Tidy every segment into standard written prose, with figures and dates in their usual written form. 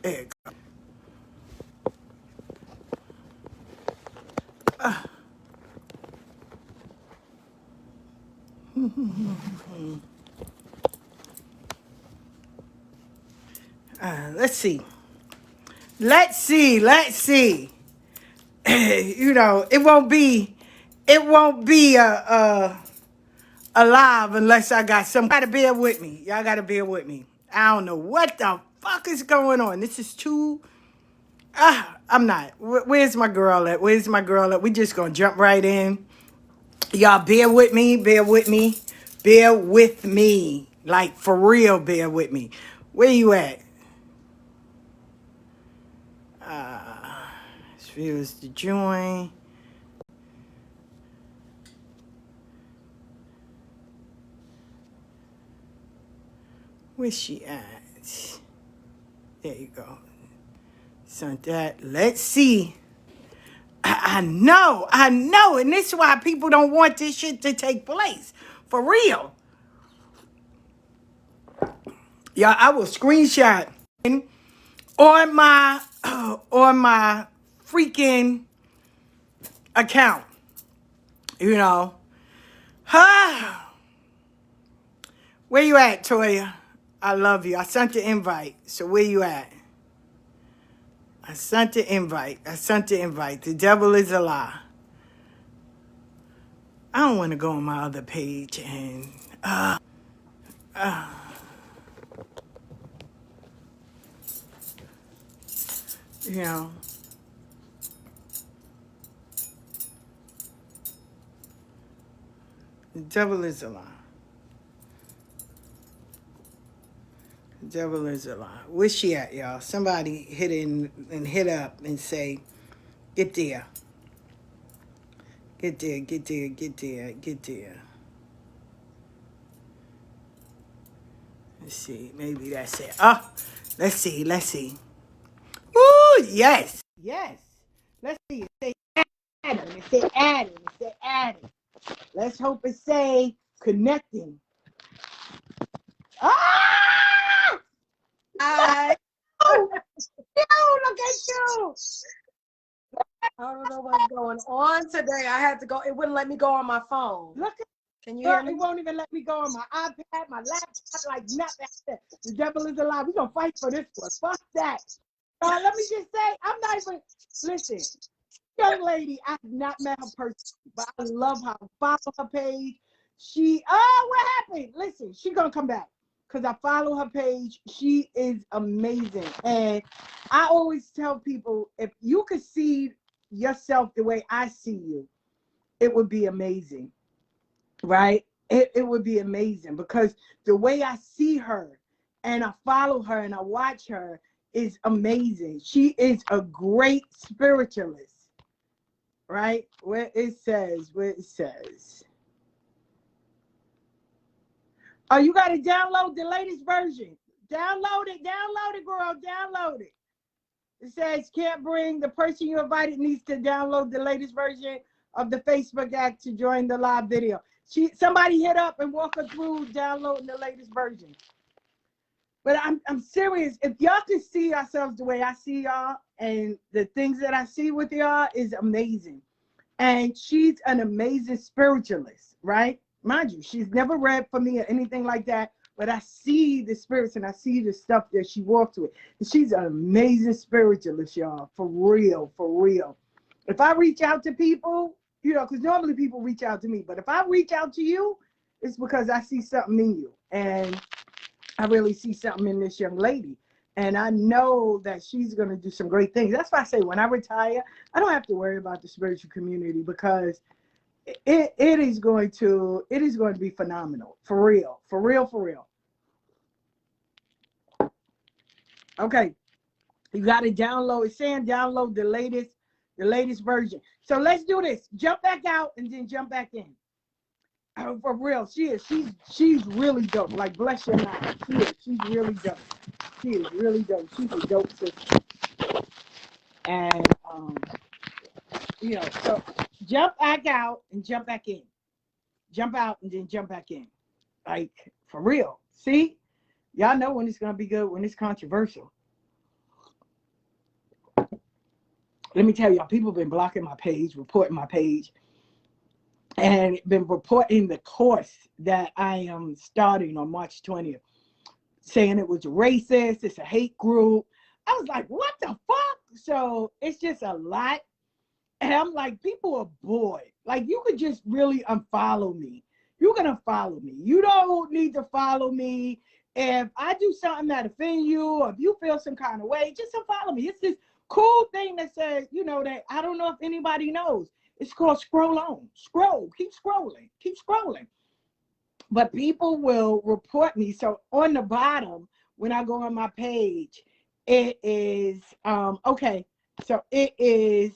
There you go. Let's see. Let's see. You know, it won't be alive unless I got some. Gotta bear with me. Y'all gotta bear with me. I don't know what the fuck is going on. This is too. I'm not. Where's my girl at? Where's my girl at? We just gonna jump right in. Y'all bear with me. Bear with me. Bear with me. Like for real. Bear with me. Where you at? Viewers to join. Where's she at? There you go. Sent that. Let's see. I know. And this is why people don't want this shit to take place. For real. Y'all, I will screenshot on my freaking account. You know. Where you at, Toya? I love you. I sent the invite. So where you at? I sent the invite. The devil is a lie. I don't want to go on my other page and you know. The devil is a lie. The devil is a lie. Where's she at, y'all? Somebody hit in and hit up and say, get there. Get there. Let's see. Maybe that's it. Oh, let's see. Ooh, yes. Let's see. It say Adam. Let's hope it say connecting. Ah! Oh, look at you. I don't know what's going on today. I had to go. It wouldn't let me go on my phone. Look at Can you hear me? It won't even let me go on my iPad, my laptop, like nothing. The devil is alive. We're going to fight for this one. Fuck that. Let me just say, I'm not even, listen, young lady, I have not met her personally, but I love her. I follow her page. What happened? Listen, she's going to come back because I follow her page. She is amazing. And I always tell people, if you could see yourself the way I see you, it would be amazing, right? It would be amazing because the way I see her and I follow her and I watch her is amazing. She is a great spiritualist, right? Where it says. Oh, you got to download the latest version. Download it, girl, download it. It says can't bring the person you invited needs to download the latest version of the Facebook app to join the live video. Somebody hit up and walk her through downloading the latest version. But I'm serious. If y'all can see ourselves the way I see y'all and the things that I see with y'all is amazing. And she's an amazing spiritualist, right? Mind you, she's never read for me or anything like that. But I see the spirits and I see the stuff that she walks with. And she's an amazing spiritualist, y'all. For real. If I reach out to people, you know, because normally people reach out to me. But if I reach out to you, it's because I see something in you. And I really see something in this young lady. And I know that she's going to do some great things. That's why I say when I retire, I don't have to worry about the spiritual community because it is going to be phenomenal. For real. Okay. You got to download. It's saying download the latest version. So let's do this. Jump back out and then jump back in. For real, she's really dope. Like bless your mind, she's really dope. She is really dope. She's a dope sister. And you know, so jump back out and jump back in. Jump out and then jump back in. Like for real. See, y'all know when it's gonna be good when it's controversial. let me tell y'all, people have been blocking my page, reporting my page, and been reporting the course that I am starting on March 20th, saying it was racist, it's a hate group. I was like, what the fuck? So it's just a lot. And I'm like, people are bored. Like, you could just really unfollow me. You're going to follow me. You don't need to follow me. If I do something that offends you, or if you feel some kind of way, just unfollow me. It's this cool thing that says, you know, that I don't know if anybody knows. It's called scroll on. Scroll. Keep scrolling. Keep scrolling. But people will report me. So on the bottom, when I go on my page, it is, okay. So it is,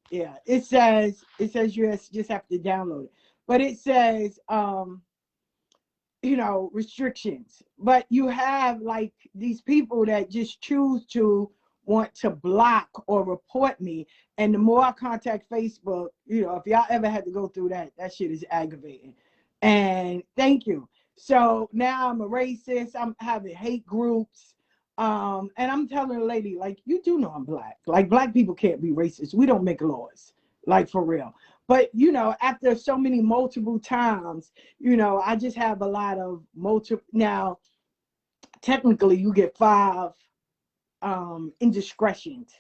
yeah, it says you just have to download it. But it says, you know, restrictions. But you have like these people that just choose to want to block or report me. And the more I contact Facebook, you know, if y'all ever had to go through that, that shit is aggravating. And thank you. So now I'm a racist. I'm having hate groups. And I'm telling the lady, like, you do know I'm black. Like, black people can't be racist. We don't make laws, like, for real. But, you know, after so many multiple times, you know, I just have a lot of multiple. Now, technically, you get 5 indiscretions,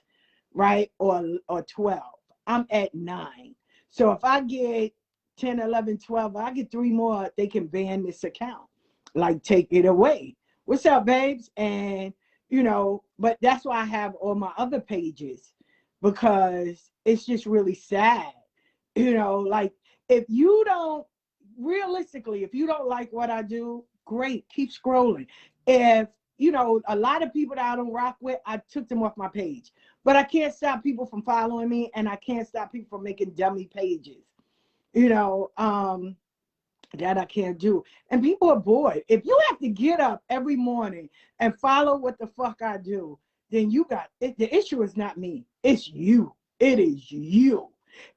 right? Or 12. I'm at 9. So if I get 10, 11, 12, I get 3 more, they can ban this account. Like, take it away. What's up, babes? And, you know, but that's why I have all my other pages, because it's just really sad. You know, like, if you don't, realistically, if you don't like what I do, great, keep scrolling. If, you know, a lot of people that I don't rock with, I took them off my page. But I can't stop people from following me, and I can't stop people from making dummy pages. You know, that I can't do. And people are bored. If you have to get up every morning and follow what the fuck I do, then you got it. The issue is not me. It's you. It is you.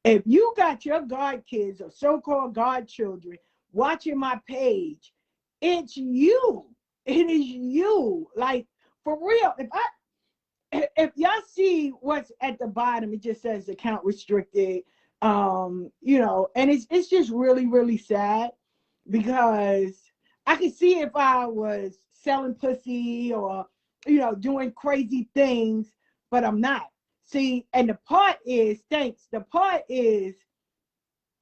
If you got your godkids or so-called godchildren watching my page, it's you. It is you. Like, for real. If y'all see what's at the bottom, it just says account restricted. You know, and it's just really, really sad, because I could see if I was selling pussy or, you know, doing crazy things, but I'm not. See, and the part is, the part is,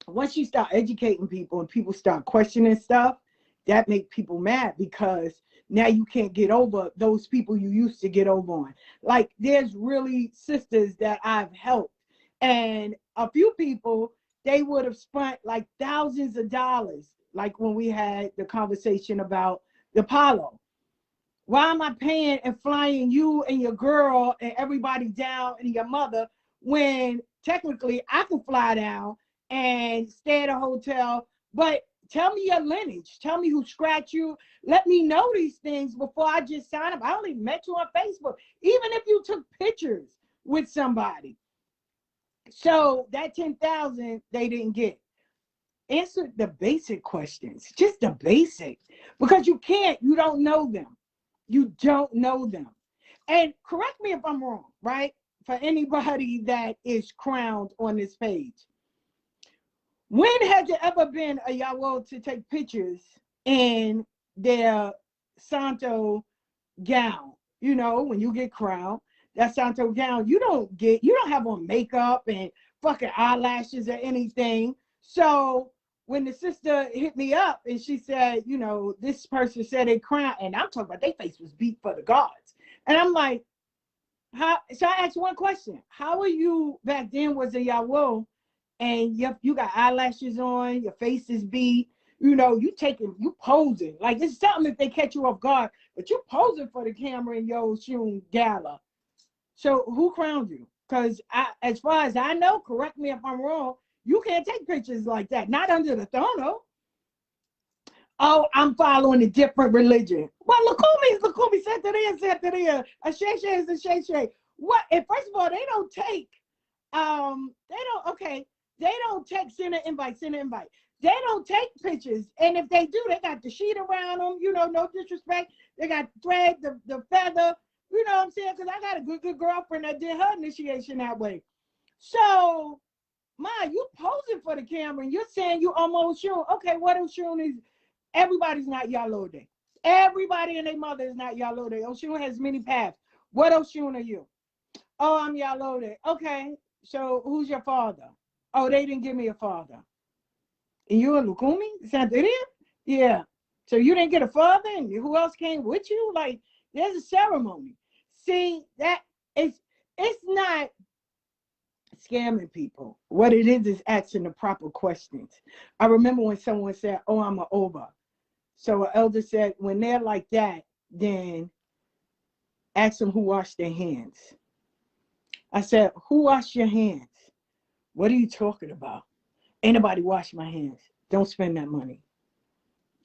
once you start educating people and people start questioning stuff, that make people mad, because now you can't get over those people you used to get over on. Like, there's really sisters that I've helped, and a few people, they would have spent like thousands of dollars, like when we had the conversation about the Apollo. Why am I paying and flying you and your girl and everybody down, and your mother, when technically I can fly down and stay at a hotel? But tell me your lineage. Tell me who scratched you. Let me know these things before I just sign up. I only met you on Facebook. Even if you took pictures with somebody. So that 10,000 they didn't get. Answer the basic questions, just the basic, because you don't know them. You don't know them. And correct me if I'm wrong, right? For anybody that is crowned on this page. When has there ever been a Yawo to take pictures in their Santo gown? You know, when you get crowned, that Santo gown, you don't have on makeup and fucking eyelashes or anything. So when the sister hit me up and she said, you know, this person said they crowned, and I'm talking about their face was beat for the gods. And I'm like, how? So I asked one question. How are you back then was a Yawo, and you got eyelashes on, your face is beat, you know, you posing. Like, it's something if they catch you off guard, but you posing for the camera in your Shun gala. So who crowned you? Because as far as I know, correct me if I'm wrong, you can't take pictures like that. Not under the throne. Oh, I'm following a different religion. Well, Lakumi is Lakumi, Santeria. A Sheshe is a Sheshe. What? And first of all, they don't take send an invite. They don't take pictures. And if they do, they got the sheet around them, you know, no disrespect. They got thread, the feather, you know what I'm saying? Because I got a good girlfriend that did her initiation that way. So, Ma, you posing for the camera and you're saying you almost Oshun. Okay, what Oshun is, everybody's not Yalode. Everybody and their mother is not Yalode. Oshun has many paths. What Oshun are you? Oh, I'm Yalode. Okay, so who's your father? Oh, they didn't give me a father. And you and Lukumi? Santeria? Yeah. So you didn't get a father, and who else came with you? Like, there's a ceremony. See, that it's not scamming people. What it is asking the proper questions. I remember when someone said, oh, I'm an Oba. So an elder said, when they're like that, then ask them who washed their hands. I said, who washed your hands? What are you talking about? Ain't nobody wash my hands. Don't spend that money.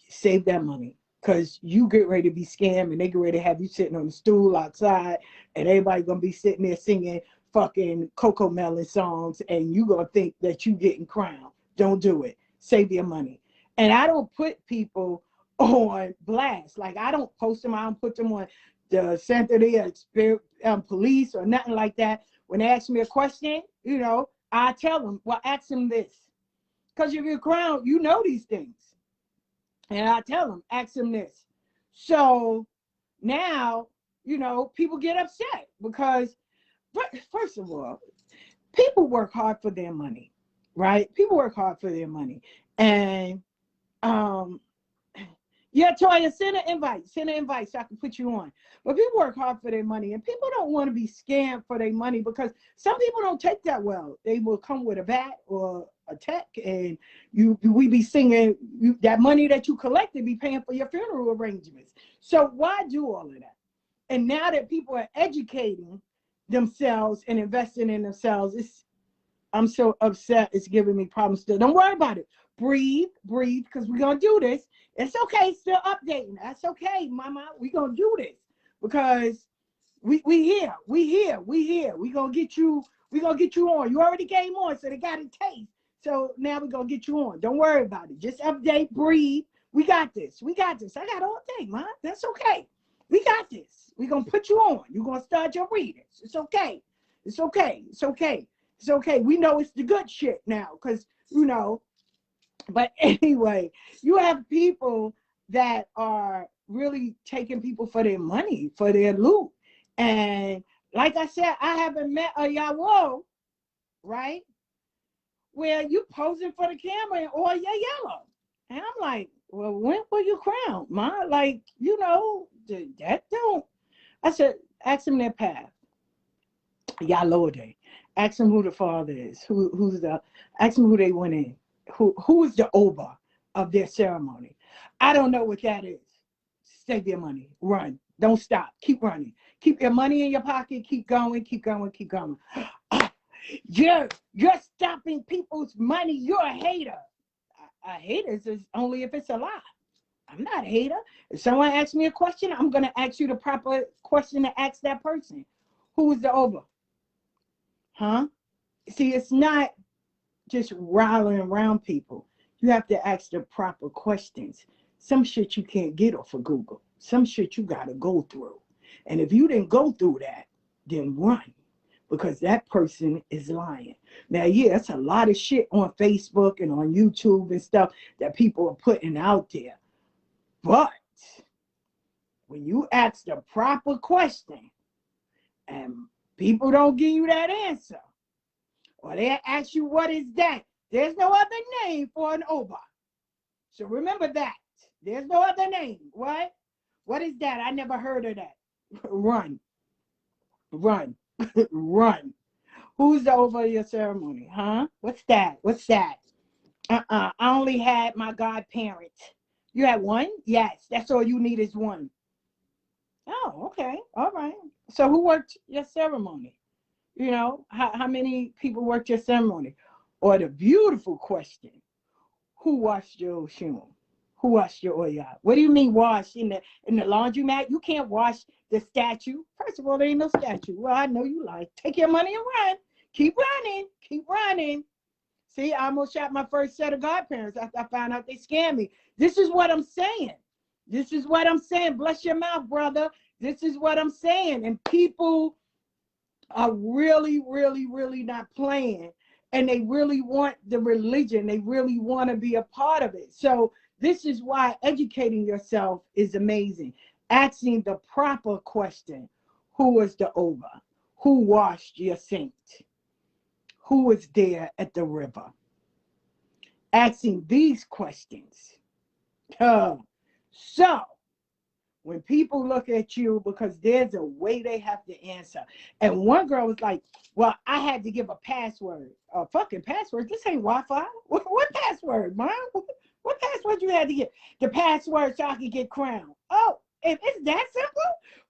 Save that money. Because you get ready to be scammed and they get ready to have you sitting on the stool outside and everybody going to be sitting there singing fucking Coco Melon songs and you going to think that you getting crowned. Don't do it. Save your money. And I don't put people on blast. Like, I don't post them. I don't put them on the Santeria police or nothing like that. When they ask me a question, you know, I tell them, well, ask them this. Because if you're crowned, you know these things. And I tell them, ask them this. So now, you know, people get upset because, first of all, people work hard for their money, right? People work hard for their money. And, yeah, Toya, send an invite so I can put you on. But people work hard for their money, and people don't want to be scammed for their money because some people don't take that well. They will come with a bat or a tech, and we be singing that money that you collected be paying for your funeral arrangements. So why do all of that? And now that people are educating themselves and investing in themselves, I'm so upset. It's giving me problems still. Don't worry about it. Breathe, because we're going to do this. It's okay, still updating. That's okay, mama. We're going to do this because we here. We're going to get you. We're going to get you on. You already came on, so they got a taste. So now we're going to get you on. Don't worry about it. Just update, breathe. We got this. I got all day, ma. That's okay. We got this. We're going to put you on. You're going to start your readings. It's okay. It's okay. We know it's the good shit now because, you know, but anyway, you have people that are really taking people for their money, for their loot. And like I said, I haven't met a Yawo, right, where you posing for the camera and all your yellow. And I'm like, well, when will you crown, ma? Like, you know, that don't. I said, ask them their path. Yalode. Ask them who the father is. Ask them who they went in. Who is the Oba of their ceremony? I don't know what that is. Save your money. Run. Don't stop. Keep running. Keep your money in your pocket. Keep going. You're stopping people's money. You're a hater. A hater is only if it's a lie. I'm not a hater. If someone asks me a question, I'm going to ask you the proper question to ask that person. Who is the Oba? Huh? See, it's not just riling around people. You have to ask the proper questions. Some shit you can't get off of Google. Some shit you got to go through. And if you didn't go through that, then run, because that person is lying. Now, yeah, it's a lot of shit on Facebook and on YouTube and stuff that people are putting out there. But when you ask the proper question and people don't give you that answer, or they ask you, what is that? There's no other name for an Oba. So remember that. There's no other name. What? What is that? I never heard of that. Run. Run. Who's the Oba of your ceremony? Huh? What's that? I only had my godparents. You had one? Yes. That's all you need is one. Oh, okay. All right. So who worked your ceremony? You know, how many people worked your ceremony? Or the beautiful question, who washed your Oshun? Who washed your Oya? What do you mean wash in the laundromat? You can't wash the statue. First of all, there ain't no statue. Well, I know you lie. Take your money and run. Keep running. See, I almost shot my first set of godparents after I found out they scammed me. This is what I'm saying. Bless your mouth, brother. This is what I'm saying. And people are really, really, really not playing, and they really want the religion. They really want to be a part of it. So this is why educating yourself is amazing. Asking the proper question: who was the over? Who washed your saint? Who was there at the river? Asking these questions. So when people look at you, because there's a way they have to answer. And one girl was like, well, I had to give a password. A fucking password? This ain't Wi-Fi. What password, man? What password you had to get? The password so I could get crowned. Oh, if it's that simple?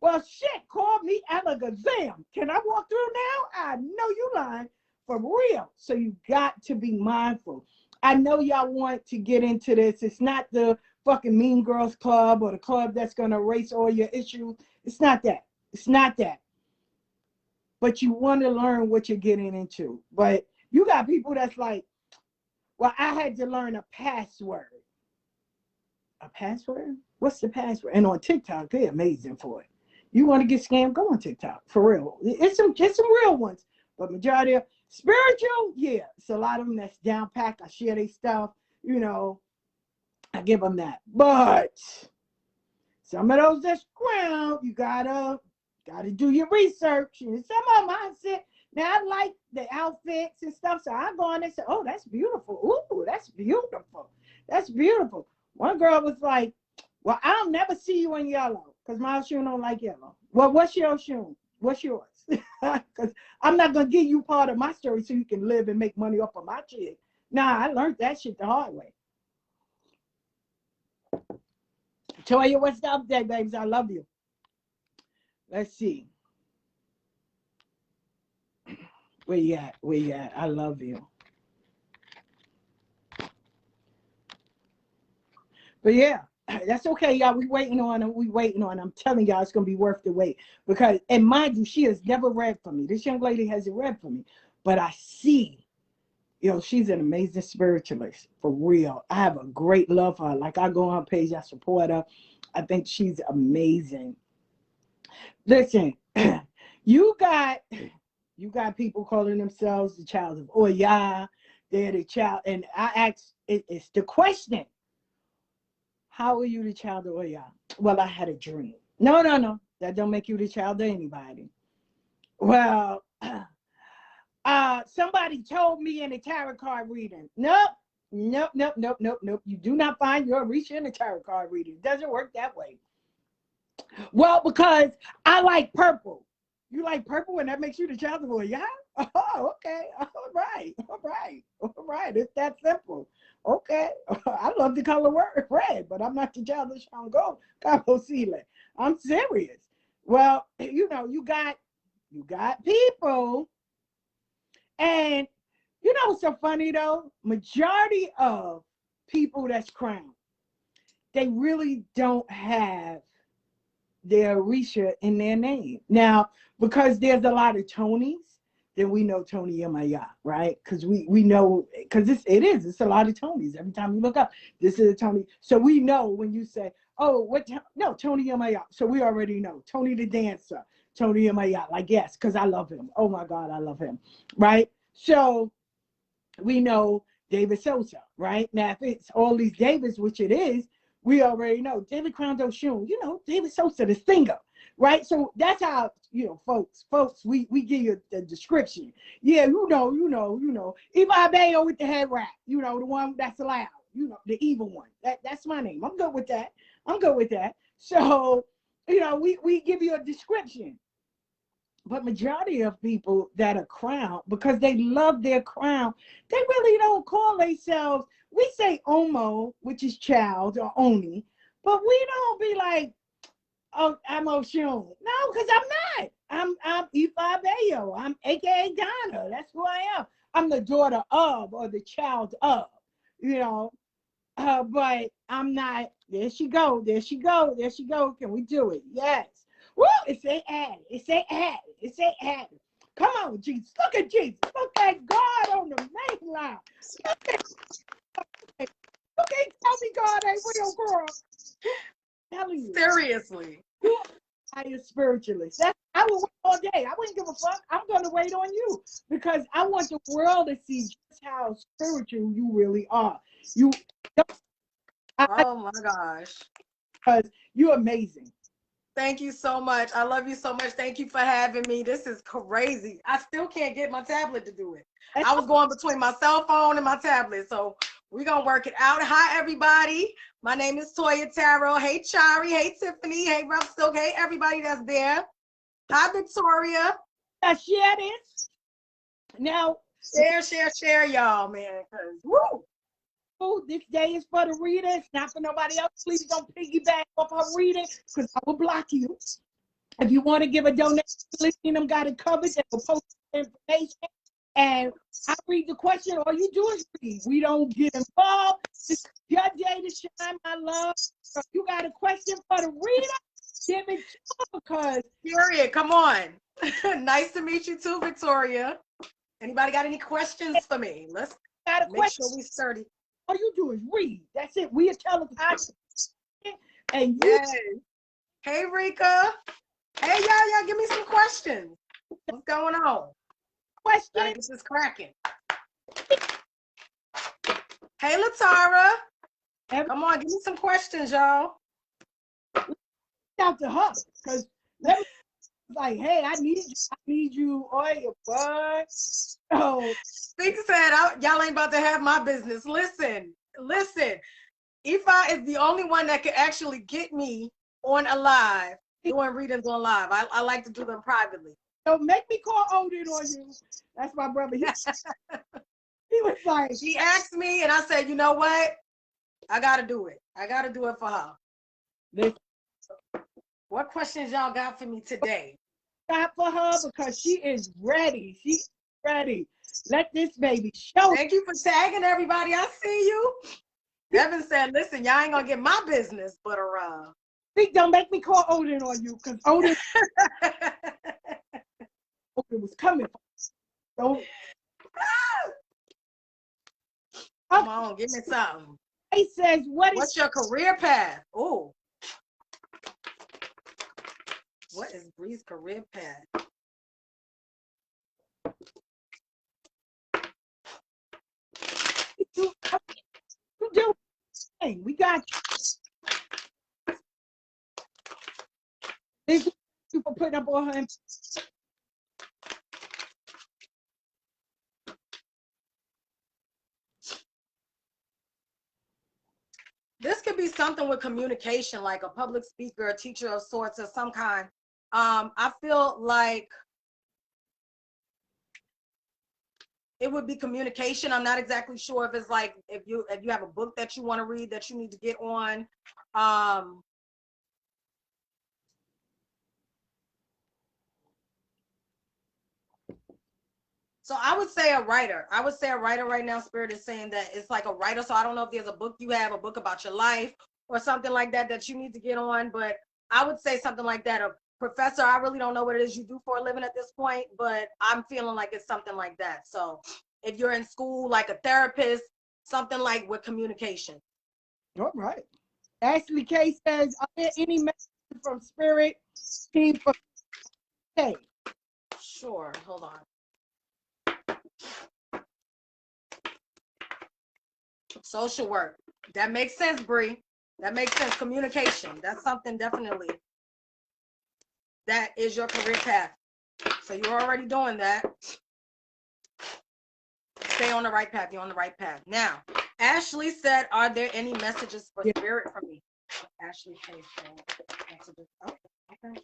Well, shit, call me Alakazam. Can I walk through now? I know you lying for real. So you got to be mindful. I know y'all want to get into this. It's not the fucking Mean Girls Club or the club that's going to erase all your issues. It's not that. It's not that. But you want to learn what you're getting into. But you got people that's like, well, I had to learn a password. A password? What's the password? And on TikTok, they're amazing for it. You want to get scammed? Go on TikTok, for real. It's some real ones. But majority of spiritual, yeah. It's a lot of them that's down pack. I share their stuff, you know. I give them that. But some of those that's ground, you gotta do your research. And some of them I said, now I like the outfits and stuff, so I go on and say, oh, that's beautiful. Ooh, that's beautiful. That's beautiful. One girl was like, well, I'll never see you in yellow because my shoe don't like yellow. Well, what's your shoe? What's yours? Because I'm not gonna give you part of my story so you can live and make money off of my shit. Nah, I learned that shit the hard way. Toya, what's the update, babies? I love you. Let's see. Where you at? Where you at? I love you. But yeah, that's okay, y'all. We waiting on him. We waiting on him. I'm telling y'all, it's gonna be worth the wait. Because, and mind you, she has never read for me. This young lady hasn't read for me. But I see, you know, she's an amazing spiritualist, for real. I have a great love for her. Like, I go on her page, I support her. I think she's amazing. Listen, you got people calling themselves the child of Oya. They're the child, and I ask, it's the question: how are you the child of Oya? Well, I had a dream. No, that don't make you the child of anybody. Well, somebody told me in a tarot card reading. Nope. You do not find your Orisha in a tarot card reading. It doesn't work that way. Well, because I like purple. You like purple and that makes you the child of Oya? Oh, okay. All right. It's that simple. Okay. I love the color red, but I'm not the child of Shango, Cabo Sile. I'm serious. Well, you know, you got people, and you know what's so funny though? Majority of people that's crowned, they really don't have their Orisha in their name. Now, because there's a lot of Tonys, then we know Tony Yamaya, right? Because we know, because it's a lot of Tonys. Every time you look up, this is a Tony. So we know when you say, oh, no, Tony Yamaya. So we already know. Tony the dancer, Tony Yamaya. Like, yes, because I love him. Oh my God, I love him, right? So we know David Sosa, right? Now, if it's all these Davids, which it is, we already know David Crown Shun, you know, David Sosa, the singer, right? So that's how, you know, folks, we give you the description. Yeah, you know. Even ABEYO with the head wrap, you know, the one that's allowed, you know, the evil one. That's my name. I'm good with that. So, you know, we give you a description. But majority of people that are crowned, because they love their crown, they really don't call themselves, we say Omo, which is child, or Oni, but we don't be like, oh, I'm Oshun. No, because I'm not. I'm IFA ABEYO. I'm AKA Donna. That's who I am. I'm the daughter of, or the child of, you know. But I'm not. There she go. Can we do it? Yes. Woo! It say add. Come on, Jesus. Look at Jesus. Look at God on the main line. Look at tell me God ain't real, girl. Telling you. Seriously. You are a spiritualist. That's I would wait all day. I wouldn't give a fuck. I'm going to wait on you because I want the world to see just how spiritual you really are. You, Oh my gosh. because you're amazing. Thank you so much. I love you so much. Thank you for having me. This is crazy. I still can't get my tablet to do it. I was going between my cell phone and my tablet. So we're going to work it out. Hi, everybody. My name is Toya Taro. Hey, Chari. Hey, Tiffany. Hey, Rough Silk. Hey, everybody that's there. Hi, Victoria. Share this. Now, share, y'all, man. Woo! This day is for the readers, not for nobody else. Please don't piggyback off her reading because I will block you. If you want to give a donation, listening them got it covered. They will post information. And I read the question. All you do is read. We don't get involved. It's your day to shine, my love. So if you got a question for the reader, give it to her because. Period. Come on. Nice to meet you too, Victoria. Anybody got any questions for me? Let's make sure we sturdy. All you do is read. That's it. We are telling and you. Hey, Rika. Hey, y'all, give me some questions. What's going on? Questions? Gotta get this cracking. Hey, Latara. Come on, give me some questions, y'all. Out to her, because like, hey, I need you, oil, bud. So Speaker said, y'all ain't about to have my business. Listen. IFA is the only one that can actually get me on a live, doing readings on live. I like to do them privately. So make me call Odin on you. That's my brother. He was like, she asked me, and I said, you know what? I gotta do it. I gotta do it for her. What questions y'all got for me today? Got for her because she is ready. She's ready. Let this baby show. Thank you for tagging everybody. I see you. Evan said, listen, y'all ain't gonna get my business, but don't make me call Odin on you because Odin was coming. So come on, give me something. He says, what's your career path? Oh, what is Bree's career path? You do. Hey, we got you. Thank you for putting up on her. This could be something with communication, like a public speaker, a teacher of sorts of some kind. I feel like it would be communication. I'm not exactly sure if it's like if you have a book that you want to read that you need to get on. So I would say a writer. I would say a writer right now. Spirit is saying that it's like a writer. So I don't know if there's a book you have, a book about your life or something like that that you need to get on. But I would say something like that. A professor, I really don't know what it is you do for a living at this point, but I'm feeling like it's something like that. So if you're in school, like a therapist, something like with communication. All right. Ashley K says, are there any messages from Spirit team for K? Sure. Hold on. Social work. That makes sense, Bree. That makes sense. Communication. That's something definitely. That is your career path. So you're already doing that. Stay on the right path. You're on the right path. Now, Ashley said, are there any messages for Spirit from me? Ashley K said messages. Oh, okay.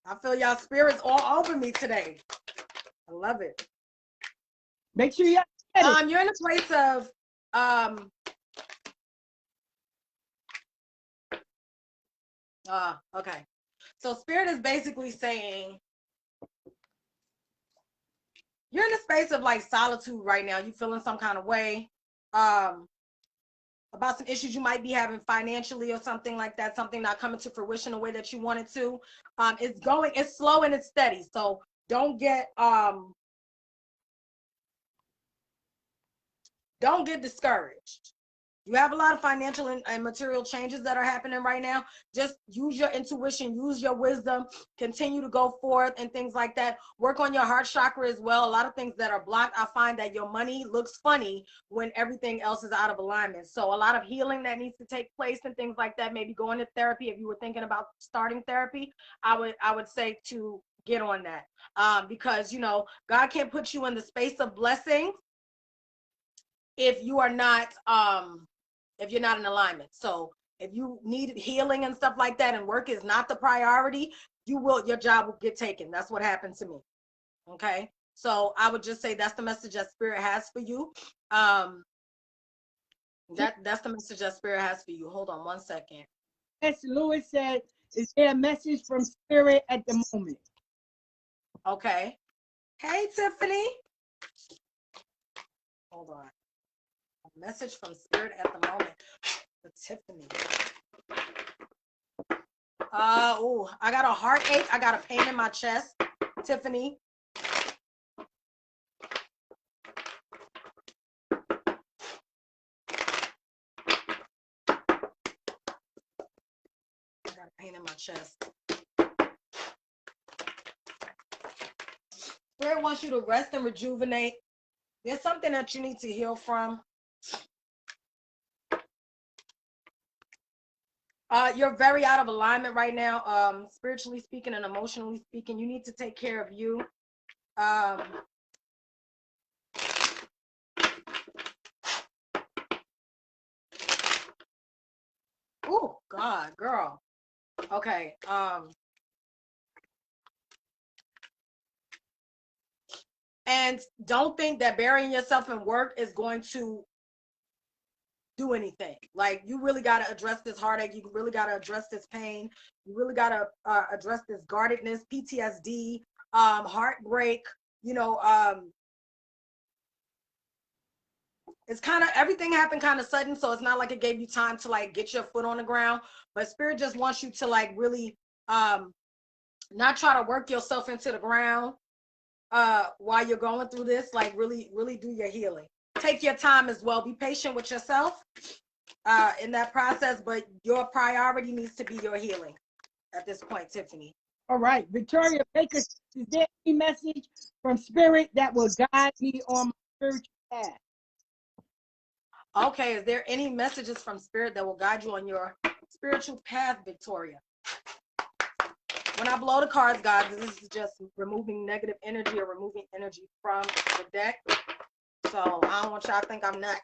I feel y'all spirits all over me today. I love it. Make sure you're in a place of okay. So Spirit is basically saying you're in a space of like solitude right now. You feeling some kind of way about some issues you might be having financially or something like that, something not coming to fruition the way that you want it to. It's slow and it's steady. So don't get don't get discouraged. You have a lot of financial and material changes that are happening right now. Just use your intuition, use your wisdom, continue to go forth and things like that. Work on your heart chakra as well. A lot of things that are blocked. I find that your money looks funny when everything else is out of alignment. So a lot of healing that needs to take place and things like that. Maybe going to therapy. If you were thinking about starting therapy, I would say to get on that, because, you know, God can't put you in the space of blessings if you are not if you're not in alignment. So if you need healing and stuff like that and work is not the priority, your job will get taken. That's what happened to me. Okay, so I would just say that's the message that Spirit has for you. That's the message that Spirit has for you. Hold on one second. Yes, Lewis said, is there a message from Spirit at the moment? Okay. Hey, Tiffany. Hold on. A message from Spirit at the moment. Tiffany. Oh, I got a heartache. I got a pain in my chest. Tiffany. I got a pain in my chest. Spirit wants you to rest and rejuvenate. There's something that you need to heal from. You're very out of alignment right now, spiritually speaking and emotionally speaking. You need to take care of you. Oh, God, girl. Okay. And don't think that burying yourself in work is going to do anything. Like, you really got to address this heartache. You really got to address this pain. You really got to address this guardedness, PTSD, heartbreak. You know, it's kind of, everything happened kind of sudden, so it's not like it gave you time to like get your foot on the ground. But Spirit just wants you to like really not try to work yourself into the ground while you're going through this. Like, really do your healing. Take your time as well. Be patient with yourself in that process, but your priority needs to be your healing at this point, Tiffany. All right, Victoria Baker, is there any message from Spirit that will guide me on my spiritual path? Okay, is there any messages from Spirit that will guide you on your spiritual path, Victoria? When I blow the cards, guys, this is just removing negative energy or removing energy from the deck. So I don't want y'all to think I'm not.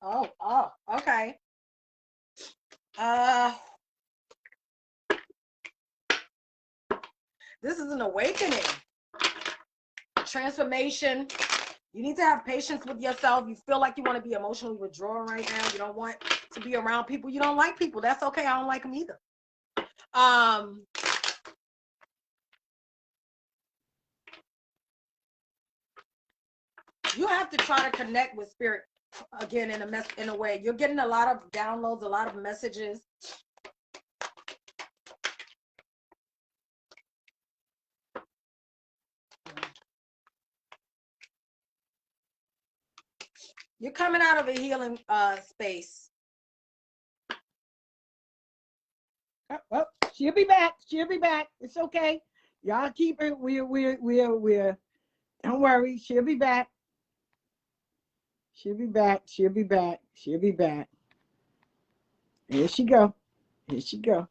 Oh, okay. This is an awakening, transformation. You need to have patience with yourself. You feel like you want to be emotionally withdrawn right now. You don't want to be around people. You don't like people. That's okay. I don't like them either. You have to try to connect with Spirit again in a way. You're getting a lot of downloads, a lot of messages. You're coming out of a healing space. Oh, she'll be back. She'll be back. It's okay. Y'all keep it. We're. Don't worry. She'll be back. She'll be back. She'll be back. She'll be back. Here she go. Here she go.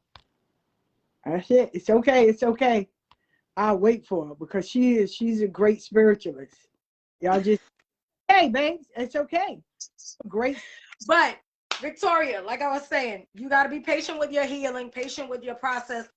That's it. It's okay. It's okay. I'll wait for her because she's a great spiritualist. Y'all just, hey, babes, it's okay. Great. But Victoria, like I was saying, you got to be patient with your healing, patient with your process.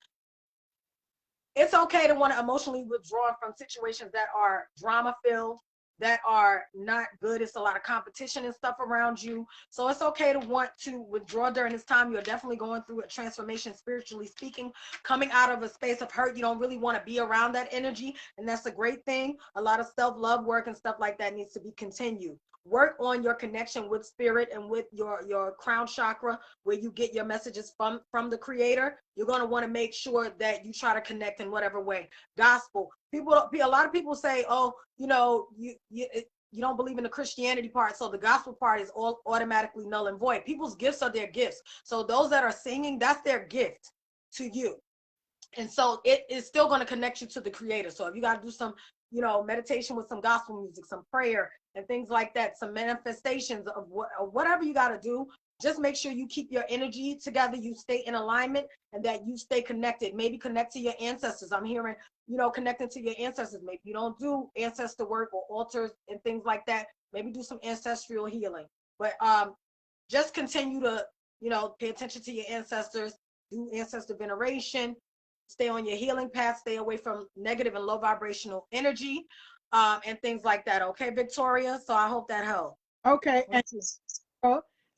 It's okay to want to emotionally withdraw from situations that are drama filled, that are not good. It's a lot of competition and stuff around you. So it's okay to want to withdraw during this time. You're definitely going through a transformation, spiritually speaking, coming out of a space of hurt. You don't really want to be around that energy. And that's a great thing. A lot of self-love work and stuff like that needs to be continued. work on your connection with spirit and with your crown chakra, where you get your messages from the creator. You're going to want to make sure that you try to connect in whatever way. Gospel. A lot of people say, oh, you know, you don't believe in the Christianity part, so the gospel part is all automatically null and void. People's gifts are their gifts. So those that are singing, that's their gift to you. And so it is still going to connect you to the creator. So if you got to do some, you know, meditation with some gospel music, some prayer and things like that, some manifestations of whatever you got to do, just make sure you keep your energy together, you stay in alignment, and that you stay connected. Maybe connect to your ancestors. I'm hearing, you know, connecting to your ancestors. Maybe you don't do ancestor work or altars and things like that. Maybe do some ancestral healing. But just continue to, you know, pay attention to your ancestors, do ancestor veneration, stay on your healing path, stay away from negative and low vibrational energy, and things like that. Okay, Victoria? So I hope that helped. Okay. And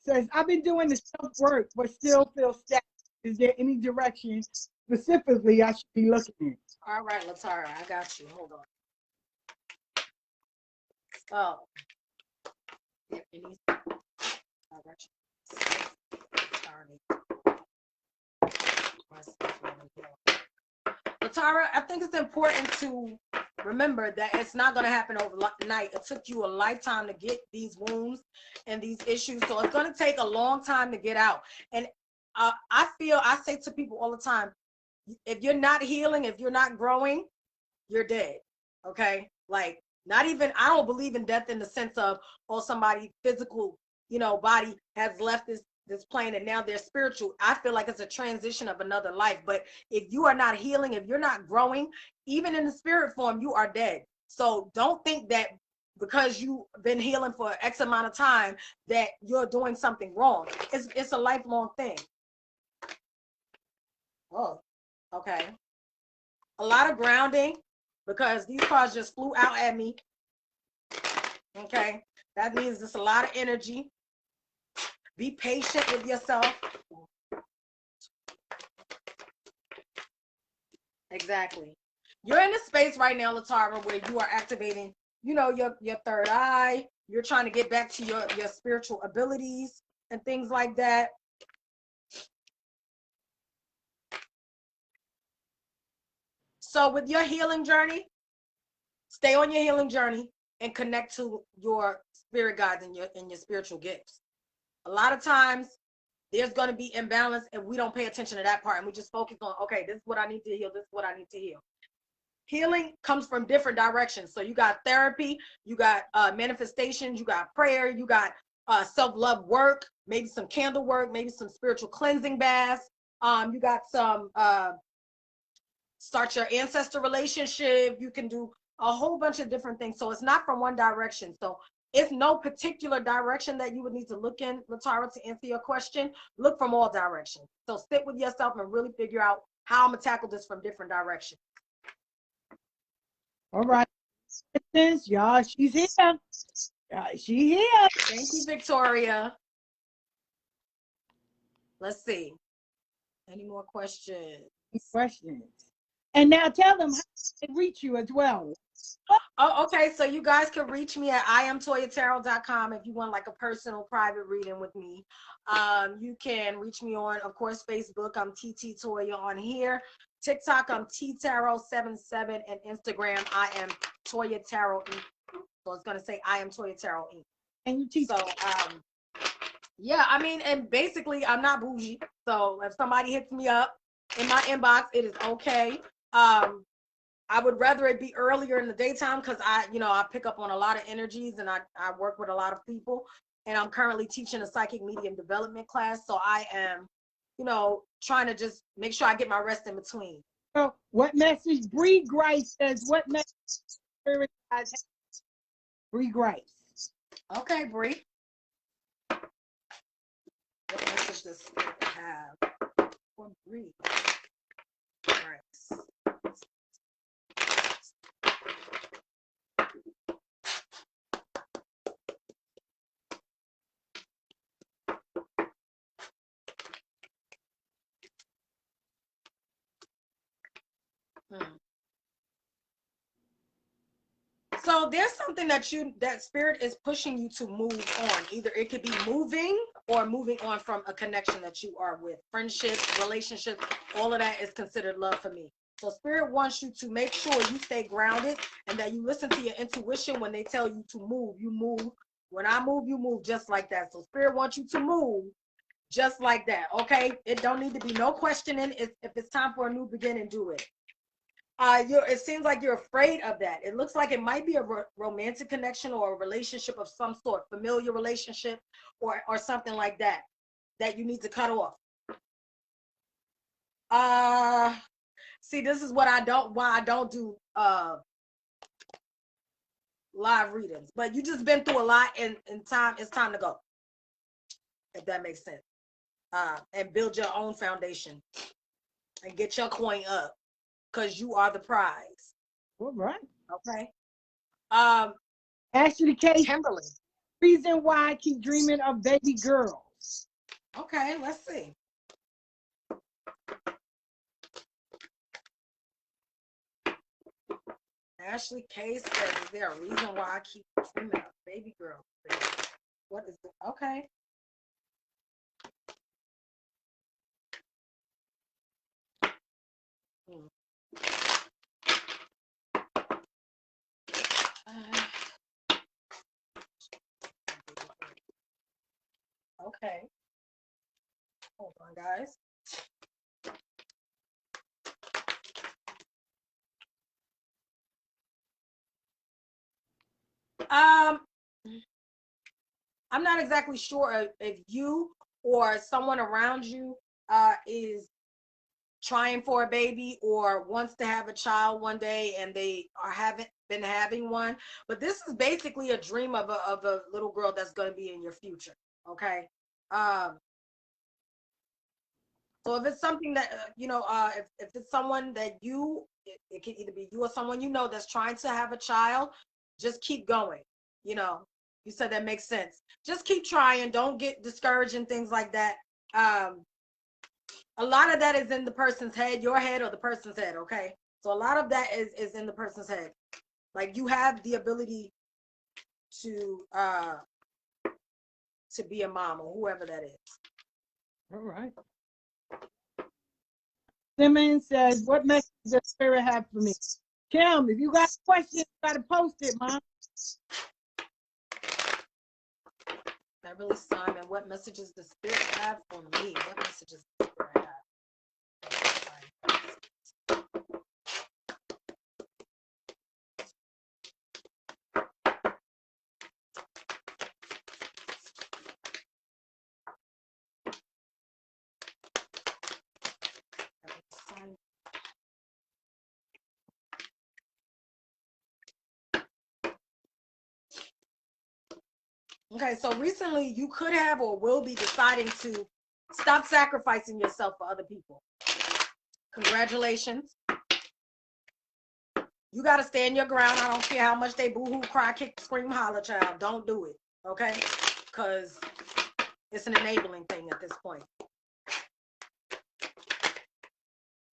says, I've been doing the self-work, but still feel stagnant. Is there any direction specifically I should be looking in? All right, Latara, I got you. Hold on. Oh. Latara, I think it's important to remember that it's not going to happen overnight. It took you a lifetime to get these wounds and these issues. So it's going to take a long time to get out. And I say to people all the time, if you're not healing, if you're not growing, you're dead. Okay? Like, not even, I don't believe in death in the sense of, oh, somebody physical, you know, body has left this plane and now they're spiritual. I feel like it's a transition of another life. But if you are not healing, if you're not growing, even in the spirit form, you are dead. So don't think that because you've been healing for X amount of time that you're doing something wrong. It's a lifelong thing. Oh, okay. A lot of grounding, because these cards just flew out at me. Okay, that means there's a lot of energy. Be patient with yourself. Exactly. You're in a space right now, Latara, where you are activating, you know, your third eye. You're trying to get back to your spiritual abilities and things like that. So with your healing journey, stay on your healing journey and connect to your spirit guides and your spiritual gifts. A lot of times there's going to be imbalance and we don't pay attention to that part, and we just focus on, okay, this is what I need to heal, this is what I need to heal. Healing comes from different directions. So you got therapy, you got manifestations, you got prayer, you got self-love work, maybe some candle work, maybe some spiritual cleansing baths. You got some start your ancestor relationship. You can do a whole bunch of different things. So it's not from one direction. So it's no particular direction that you would need to look in, Latara, to answer your question. Look from all directions. So sit with yourself and really figure out how I'm going to tackle this from different directions. All right. Y'all, she's here. She here. Thank you, Victoria. Let's see. Any more questions? And now tell them how to reach you as well. Oh, okay. So you guys can reach me at iamtoyatarot.com if you want like a personal private reading with me. You can reach me on, of course, Facebook. I'm TT Toya on here. TikTok, I'm TTarot77, and Instagram, I am Toya Tarot Inc. So it's gonna say I am Toya Tarot Inc. And you teach. So yeah, I mean, and basically I'm not bougie. So if somebody hits me up in my inbox, it is okay. I would rather it be earlier in the daytime because I pick up on a lot of energies and I work with a lot of people. And I'm currently teaching a psychic medium development class. So I am, trying to just make sure I get my rest in between. So what message? Bree Grice says, what message? Bree Grice. Okay, Bree. What message does Spirit have for Bree Grice? So So there's something that spirit is pushing you to move on. Either it could be moving or moving on from a connection that you are with. Friendship, relationship, all of that is considered love for me. So spirit wants you to make sure you stay grounded and that you listen to your intuition. When they tell you to move, you move. When I move, you move just like that. So spirit wants you to move just like that, okay? It don't need to be no questioning. If it's time for a new beginning, do it. It seems like you're afraid of that. It looks like it might be a romantic connection or a relationship of some sort, familiar relationship or something like that you need to cut off. See, this is why I don't do live readings. But you just been through a lot, and time it's time to go. If that makes sense. And build your own foundation and get your coin up, because you are the prize. All right. Okay. Ashley K. Kimberly. Reason why I keep dreaming of baby girls. Okay, let's see. Ashley K says, is there a reason why I keep dreaming of baby girls? What is it? Okay. Okay. Hold on, guys. I'm not exactly sure if you or someone around you is trying for a baby or wants to have a child one day, and they haven't been having one. But this is basically a dream of a little girl that's going to be in your future. Okay. So if it's something that, if it's someone that it can either be you or someone you know that's trying to have a child, just keep going. You said that makes sense. Just keep trying. Don't get discouraged and things like that. A lot of that is in the person's head, your head or the person's head, okay? So a lot of that is in the person's head. Like, you have the ability to be a mom or whoever that is. All right. Simmons says, what message does spirit have for me? Kim, if you got a question, you got to post it, Mom. Beverly Simon, what messages does spirit have for me? What messages does spirit have? Okay, so recently you could have or will be deciding to stop sacrificing yourself for other people. Congratulations. You got to stand your ground. I don't care how much they boo-hoo, cry, kick, scream, holler, child. Don't do it, okay? Because it's an enabling thing at this point.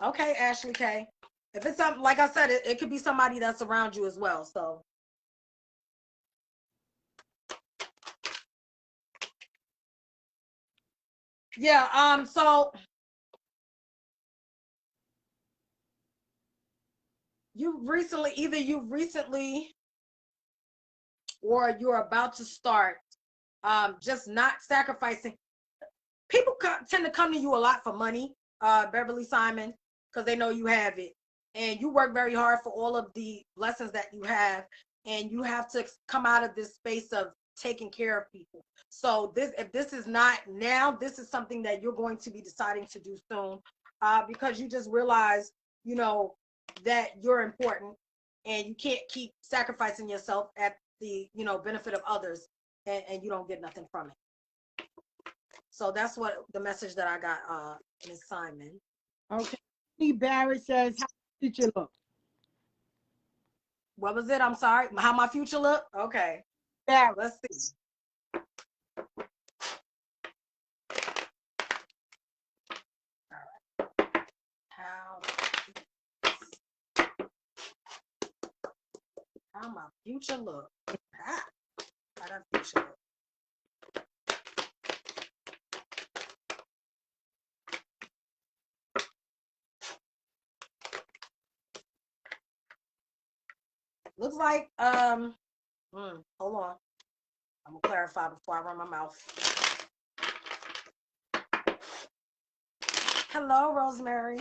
Okay, Ashley K. If it's something, like I said, it could be somebody that's around you as well, so. Yeah, so you've recently or you're about to start just not sacrificing. People tend to come to you a lot for money, Beverly Simon, because they know you have it. And you work very hard for all of the blessings that you have. And you have to come out of this space of taking care of people. So if this is not now, this is something that you're going to be deciding to do soon, because you just realize, that you're important and you can't keep sacrificing yourself at the, benefit of others, and you don't get nothing from it. So that's what the message that I got, Ms. Simon. Okay. Steve Barrett says, how does future look? What was it? I'm sorry. How my future look? Okay. Yeah. Let's see. All right. How my future look? How that future look? Looks like, hold on. I'm gonna clarify before I run my mouth. Hello, Rosemary.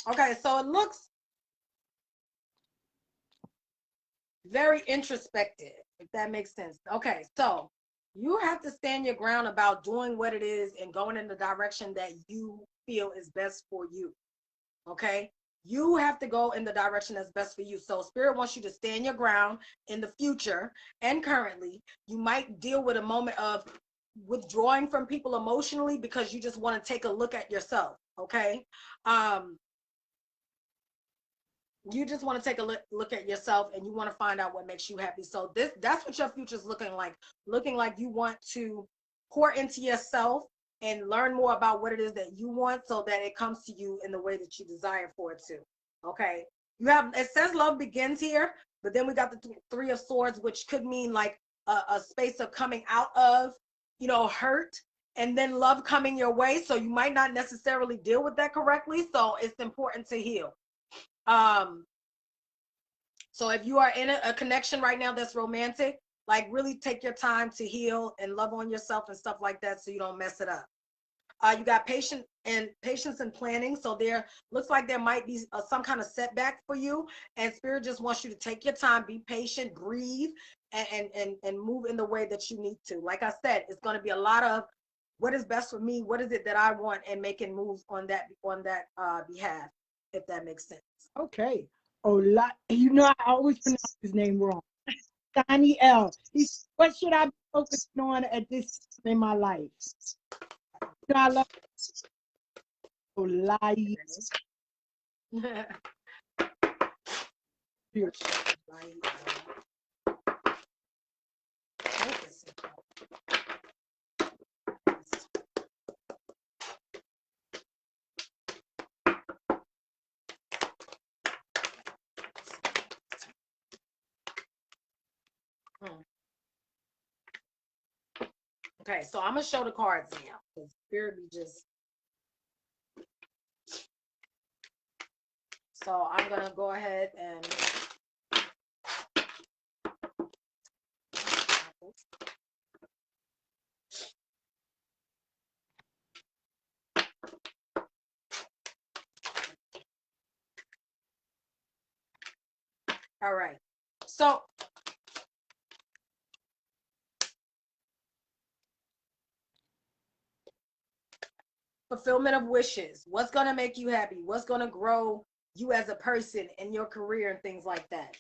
Okay, so it looks very introspective, if that makes sense. Okay, so you have to stand your ground about doing what it is and going in the direction that you feel is best for you. Okay, you have to go in the direction that's best for you. So Spirit wants you to stand your ground in the future and currently. You might deal with a moment of withdrawing from people emotionally because you just want to take a look at yourself. Okay, you just want to take a look at yourself and you want to find out what makes you happy. So that's what your future is looking like you want to pour into yourself and learn more about what it is that you want so that it comes to you in the way that you desire for it to. Okay, you have, it says love begins here, but then we got the Three of Swords, which could mean like a space of coming out of, hurt, and then love coming your way. So you might not necessarily deal with that correctly, so it's important to heal. So if you are in a connection right now that's romantic, like really take your time to heal and love on yourself and stuff like that so you don't mess it up. You got patience and planning. So there looks like there might be some kind of setback for you, and Spirit just wants you to take your time, be patient, breathe, and move in the way that you need to. Like I said, it's going to be a lot of what is best for me, what is it that I want, and making moves on that behalf, if that makes sense. Okay. I always pronounce his name wrong. Donnie L. What should I be focusing on at this time in my life? I love Olai. Okay, so I'm gonna show the cards now because Spirit be just. So I'm gonna go ahead and. All right, so fulfillment of wishes. What's going to make you happy? What's going to grow you as a person in your career and things like that?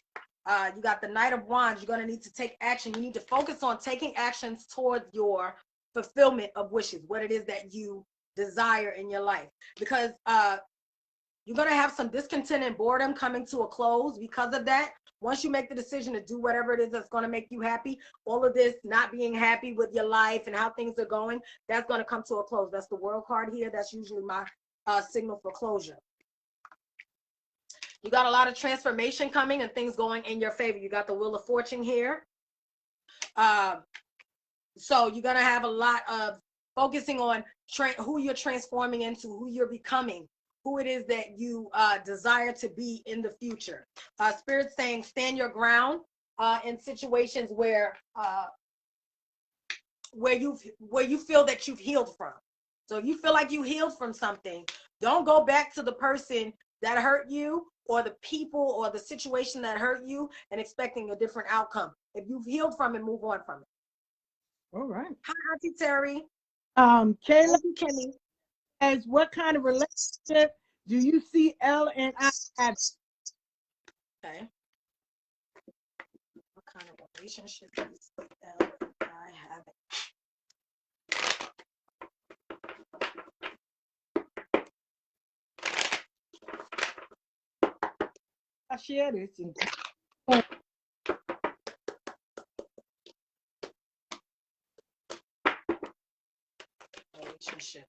You got the Knight of Wands. You're going to need to take action. You need to focus on taking actions towards your fulfillment of wishes, what it is that you desire in your life. Because you're going to have some discontent and boredom coming to a close because of that. Once you make the decision to do whatever it is that's going to make you happy, all of this not being happy with your life and how things are going, that's going to come to a close. That's the World card here. That's usually my signal for closure. You got a lot of transformation coming and things going in your favor. You got the Wheel of Fortune here. So you're going to have a lot of focusing on who you're transforming into, who you're becoming, who it is that you desire to be in the future. Spirit saying stand your ground in situations where you feel that you've healed from. So if you feel like you healed from something, don't go back to the person that hurt you or the people or the situation that hurt you and expecting a different outcome. If you've healed from it, move on from it. All right. Hi, Auntie Terry. Kayla Kenny. as what kind of relationship do you see L and I have? Okay. What kind of relationship do you see L and I having? share this. And relationship.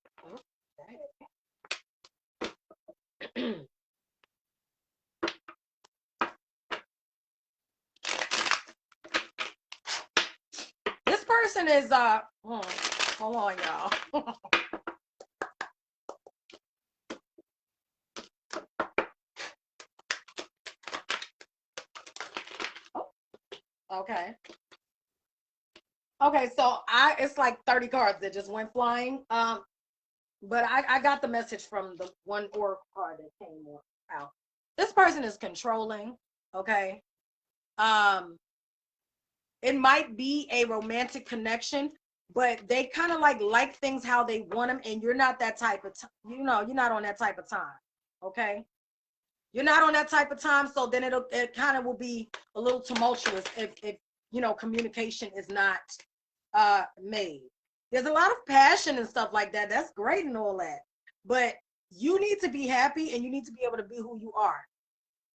This person is hold on, y'all. Okay. Okay, so it's like 30 cards that just went flying. But I got the message from the one oracle card that came out. This person is controlling, okay? It might be a romantic connection, but they kind of like things how they want them, and you're not that type of you're not on that type of time, okay? You're not on that type of time, so then it kind of will be a little tumultuous if communication is not made. There's a lot of passion and stuff like that. That's great and all that, but you need to be happy and you need to be able to be who you are.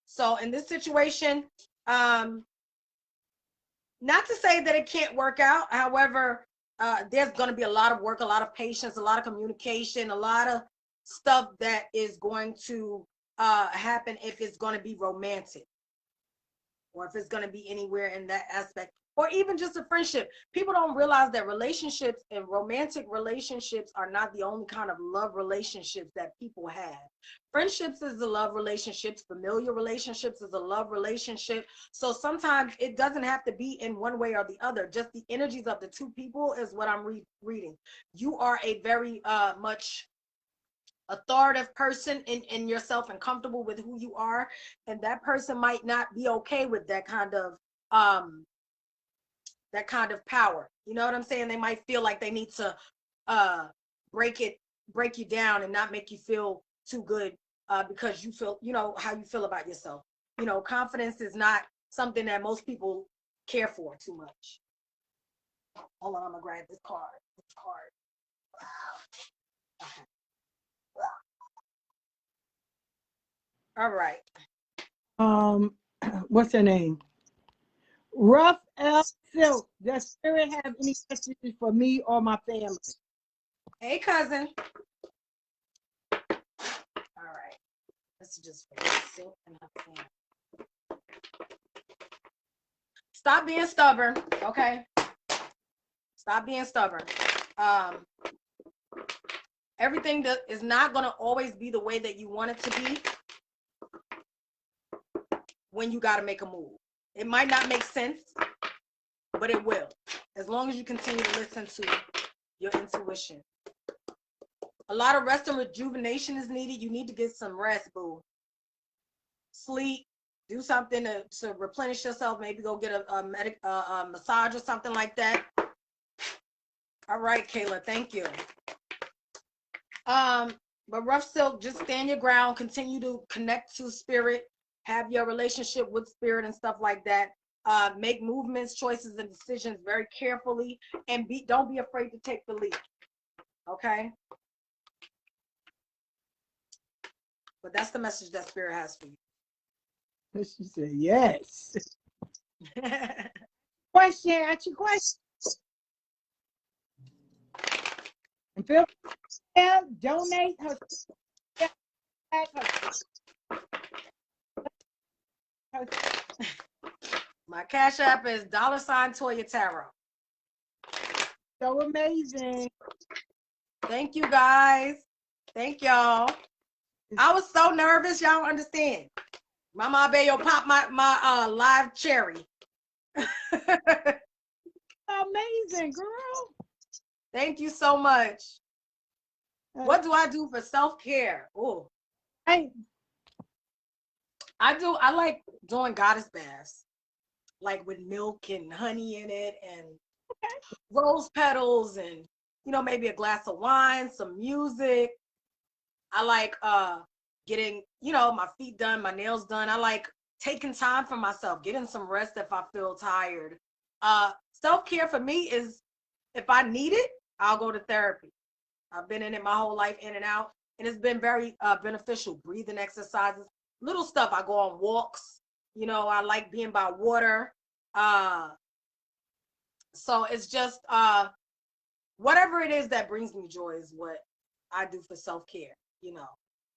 So in this situation, not to say that it can't work out. However, there's going to be a lot of work, a lot of patience, a lot of communication, a lot of stuff that is going to happen if it's going to be romantic, or if it's going to be anywhere in that aspect, or even just a friendship. People don't realize that relationships and romantic relationships are not the only kind of love relationships that people have. Friendships is a love relationships, familiar relationships is a love relationship. So sometimes it doesn't have to be in one way or the other. Just the energies of the two people is what I'm reading. You are a very much authoritative person in yourself and comfortable with who you are, and that person might not be okay with that kind of power. You know what I'm saying? They might feel like they need to break you down and not make you feel too good because you feel, how you feel about yourself. Confidence is not something that most people care for too much. Hold on, I'm gonna grab this card. Okay. All right. what's her name? Rough L Silk. Does Spirit have any messages for me or my family? Hey, cousin. All right. This is just for Silk and her family. Stop being stubborn, okay? Stop being stubborn. Everything that is not going to always be the way that you want it to be when you got to make a move. It might not make sense, but it will, as long as you continue to listen to your intuition. A lot of rest and rejuvenation is needed. You need to get some rest, boo. Sleep, do something to replenish yourself. Maybe go get a massage or something like that. All right, Kayla, thank you. But Rough Silk, just stand your ground, continue to connect to spirit, have your relationship with spirit and stuff like that. Make movements, choices, and decisions very carefully, and don't be afraid to take the leap. Okay? But that's the message that spirit has for you. She said yes. Question, ask your question. And feel free to donate her. My Cash App is $Toya Tarot. So amazing. Thank you, guys. Thank y'all. I was so nervous, y'all don't understand. Mama ABEYO popped my live cherry. Amazing, girl. Thank you so much. What do I do for self-care? Oh, hey, I like doing goddess baths, like with milk and honey in it, and rose petals, and maybe a glass of wine, some music. I like getting my feet done, my nails done. I like taking time for myself, getting some rest if I feel tired. Self-care for me is, if I need it, I'll go to therapy. I've been in it my whole life, in and out, and it's been very beneficial. Breathing exercises, little stuff. I go on walks. You know, I like being by water. So it's just whatever it is that brings me joy is what I do for self-care. You know,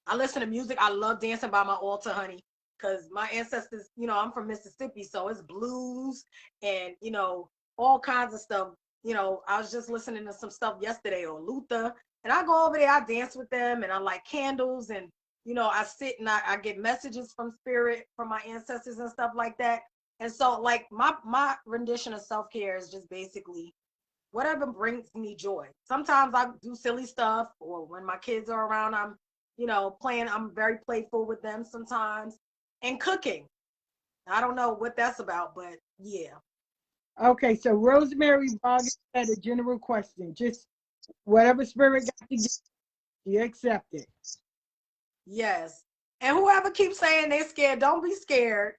I listen to music. I love dancing by my altar, honey, because my ancestors, you know, I'm from Mississippi, so it's blues and, you know, all kinds of stuff. You know, I was just listening to some stuff yesterday on Luther, and I go over there, I dance with them, and I light candles, and, you know, I sit and I get messages from spirit, from my ancestors and stuff like that. And so, like, my rendition of self-care is just basically whatever brings me joy. Sometimes I do silly stuff, or when my kids are around, I'm, you know, playing. I'm very playful with them sometimes, and cooking. I don't know what that's about, but yeah. Okay, so Rosemary Vargas had a general question. Just whatever spirit got to give, you accept it. Yes. And whoever keeps saying they're scared, don't be scared.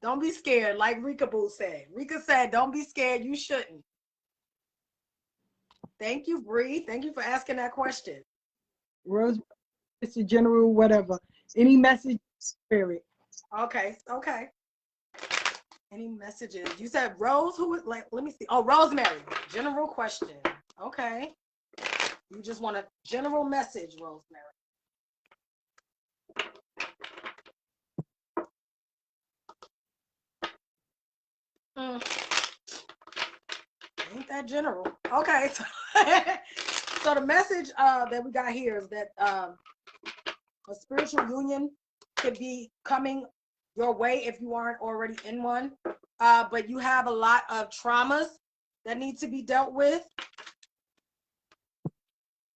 Don't be scared, like Rika Boo said. Rika said, don't be scared, you shouldn't. Thank you, Bree. Thank you for asking that question. Rosemary, it's a general whatever. Any message, spirit. Okay, okay. Any messages? You said Rose, who was like, let me see. Oh, Rosemary, general question. Okay. You just want a general message, Rosemary. Ain't that general? Okay. So the message that we got here is that a spiritual union could be coming your way if you aren't already in one. But you have a lot of traumas that need to be dealt with.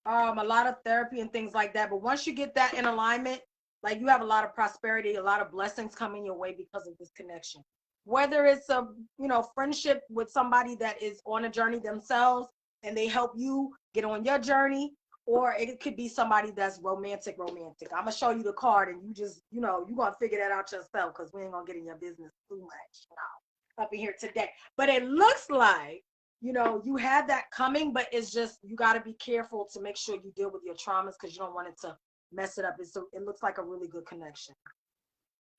A lot of therapy and things like that. But once you get that in alignment, like you have a lot of prosperity, a lot of blessings coming your way because of this connection. Whether it's a, you know, friendship with somebody that is on a journey themselves and they help you get on your journey, or it could be somebody that's romantic. I'm gonna show you the card and you just, you know, you're gonna figure that out yourself because we ain't gonna get in your business too much, you know, up in here today. But it looks like, you know, you have that coming, but it's just, you got to be careful to make sure you deal with your traumas because you don't want it to mess it up. It looks like a really good connection.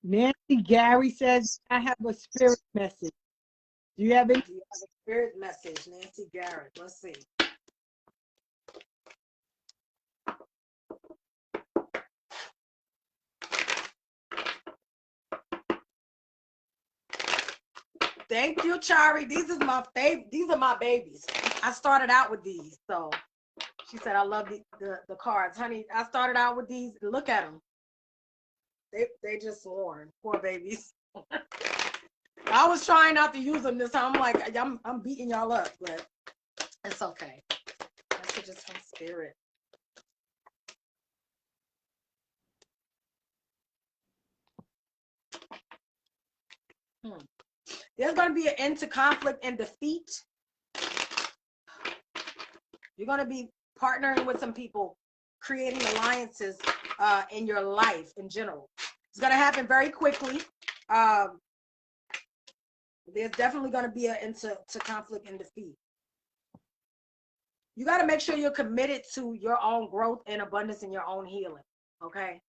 Nancy Gary says, I have a spirit message. Do you have any? Do you have a spirit message, Nancy Garrett? Let's see. Thank you, Chari. These are my babies. I started out with these, so she said I love the cards, honey. I started out with these. Look at them. They just worn. Poor babies. I was trying not to use them this time. I'm like, I'm beating y'all up, but it's okay. Messages from spirit. There's going to be an end to conflict and defeat. You're going to be partnering with some people, creating alliances in your life in general. It's going to happen very quickly. There's definitely going to be an end to conflict and defeat. You got to make sure you're committed to your own growth and abundance and your own healing. Okay.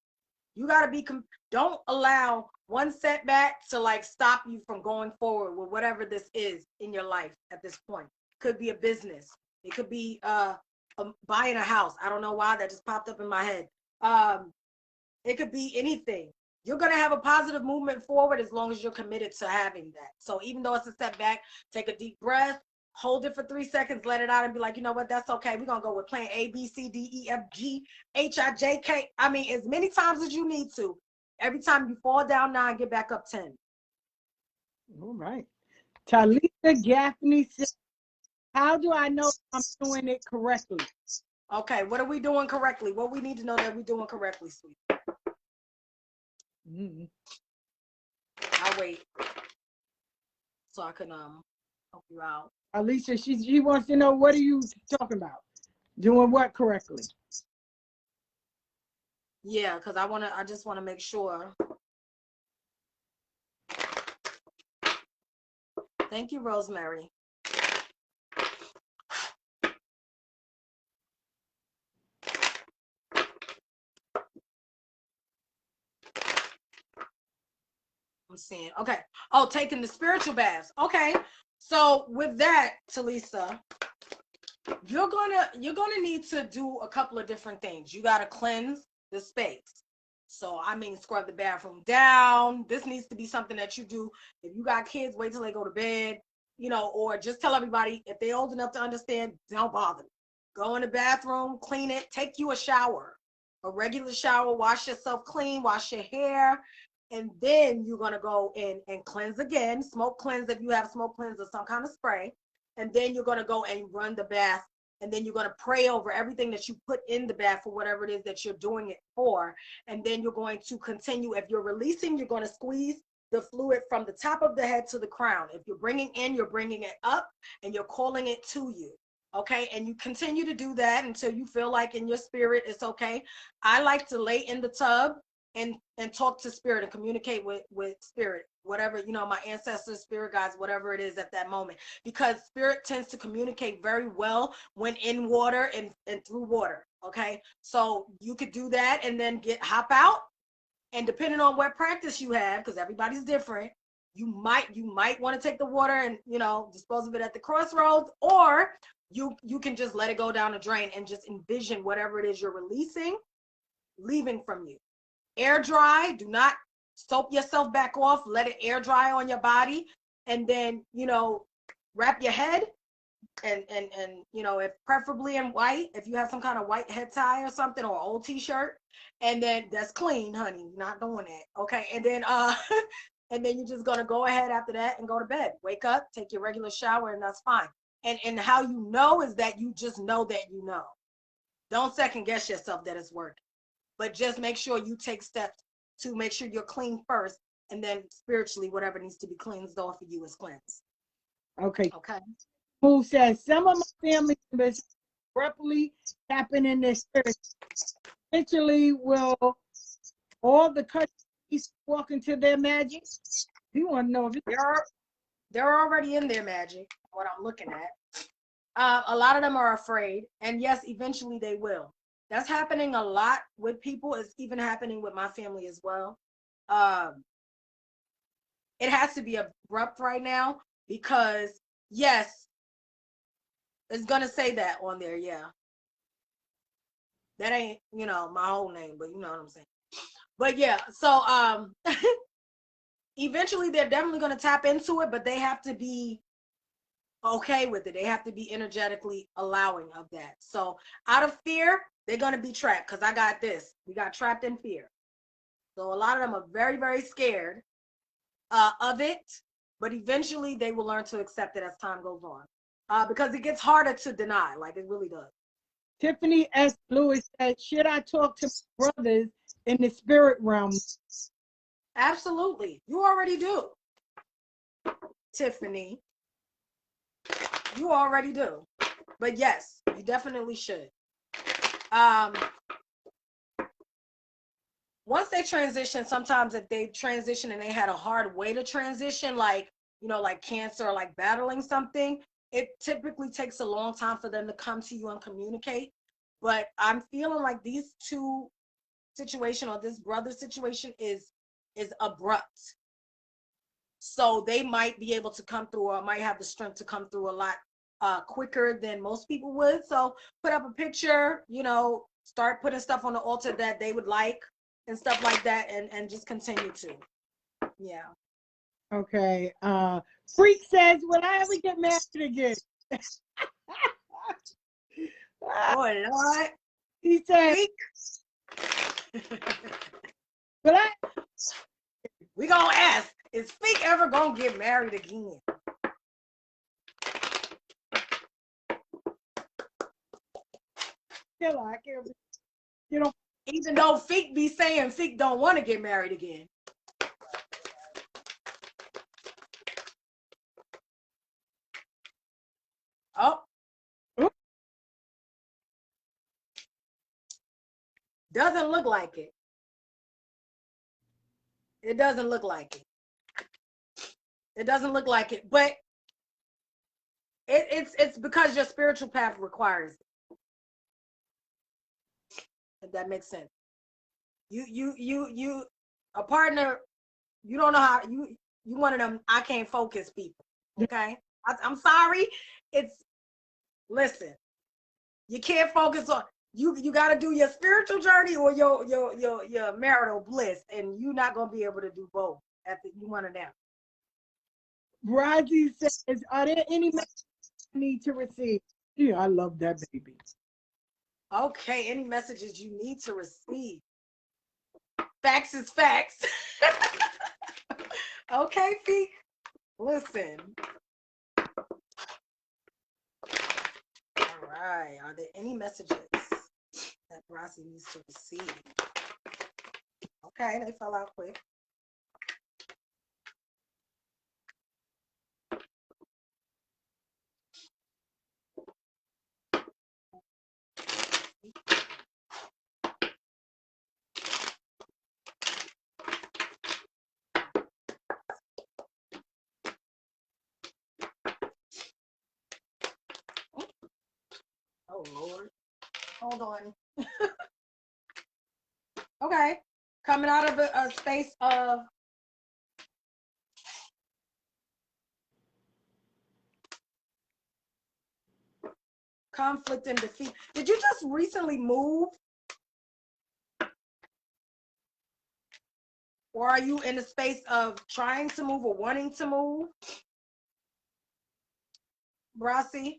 You got to be, don't allow one setback to like stop you from going forward with whatever this is in your life at this point. Could be a business. It could be buying a house. I don't know why that just popped up in my head. It could be anything. You're going to have a positive movement forward as long as you're committed to having that. So even though it's a setback, take a deep breath, hold it for 3 seconds, let it out and be like, you know what, that's okay. We're going to go with plan A, B, C, D, E, F, G, H, I, J, K. I mean, as many times as you need to. Every time you fall down 9, get back up 10. All right. Talisa Gaffney says, how do I know if I'm doing it correctly? Okay, what are we doing correctly? What we need to know that we're doing correctly, sweet. I'll wait so I can help you out. Alicia, she wants to know, what are you talking about? Doing what correctly? Yeah, because I just want to make sure. Thank you, Rosemary. I'm seeing. Okay. Oh, taking the spiritual baths. Okay. So with that, Talisa, you're gonna need to do a couple of different things. You gotta cleanse the space. So I mean, scrub the bathroom down. This needs to be something that you do. If you got kids, wait till they go to bed, or just tell everybody if they're old enough to understand, don't bother. Go in the bathroom, clean it, take you a shower, a regular shower, wash yourself clean, wash your hair, and then you're gonna go in and cleanse again, smoke cleanse if you have smoke cleanse or some kind of spray. And then you're going to go and run the bath, and then you're going to pray over everything that you put in the bath for whatever it is that you're doing it for. And then you're going to continue. If you're releasing, you're going to squeeze the fluid from the top of the head to the crown. If you're bringing in, you're bringing it up and you're calling it to you. Okay. And you continue to do that until you feel like in your spirit it's okay. I like to lay in the tub and talk to spirit and communicate with spirit, whatever, my ancestors, spirit guides, whatever it is at that moment, because spirit tends to communicate very well when in water and through water. Okay. So you could do that and then hop out, and depending on what practice you have, because everybody's different, you might want to take the water and, dispose of it at the crossroads, or you can just let it go down the drain and just envision whatever it is you're releasing leaving from you. Air dry. Do not soap yourself back off. Let it air dry on your body, and then wrap your head and if preferably in white, if you have some kind of white head tie or something, or old t-shirt, and then that's clean, honey. Not doing that. Okay. And then and then you're just gonna go ahead after that and go to bed. Wake up, take your regular shower, and that's fine. And how you know is that you just know that you know. Don't second guess yourself that it's working. But just make sure you take steps to make sure you're clean first, and then spiritually, whatever needs to be cleansed off of you is cleansed. Okay. Okay. Who says some of my family members abruptly tapping in their spirit? Eventually, will all the countries walk into their magic? You want to know if they're already in their magic. What I'm looking at, a lot of them are afraid, and yes, eventually they will. That's happening a lot with people. It's even happening with my family as well. It has to be abrupt right now because, yes, it's going to say that on there. Yeah. That ain't, my whole name, but you know what I'm saying. But yeah, so eventually they're definitely going to tap into it, but they have to be okay with it. They have to be energetically allowing of that. So out of fear, they're going to be trapped, because I got this. We got trapped in fear. So a lot of them are very, very scared of it, but eventually they will learn to accept it as time goes on, because it gets harder to deny, like it really does. Tiffany S. Lewis said, should I talk to my brothers in the spirit realm? Absolutely. You already do, Tiffany. You already do. But yes, you definitely should. Once they transition, sometimes if they transition and they had a hard way to transition, like, like cancer or like battling something, it typically takes a long time for them to come to you and communicate. But I'm feeling like these two situation, or this brother situation, is abrupt. So they might be able to come through, or might have the strength to come through a lot quicker than most people would. So put up a picture, start putting stuff on the altar that they would like and stuff like that, and just continue to. Yeah. Okay. Freak says, will I ever get married again? Oh Lord. He said, will I? We gonna ask, is Feek ever gonna get married again? I can't, even though Feek be saying Feek don't want to get married again. Oh. Doesn't look like it. It doesn't look like it. It doesn't look like it, but it's because your spiritual path requires it. If that makes sense. You a partner You don't know how you one of them I can't focus people. Okay. I'm sorry. Listen, you can't focus on you got to do your spiritual journey or your marital bliss, and you're not gonna be able to do both. You one of them. Razi says, are there any messages I need to receive? Yeah, I love that baby. Okay, any messages you need to receive? Facts is facts. Okay, Fee. Listen. All right. Are there any messages that Rossi needs to receive? Okay, they fell out quick. Oh, Lord. Hold on. Okay. Coming out of a space of conflict and defeat. Did you just recently move? Or are you in a space of trying to move or wanting to move? Brasi?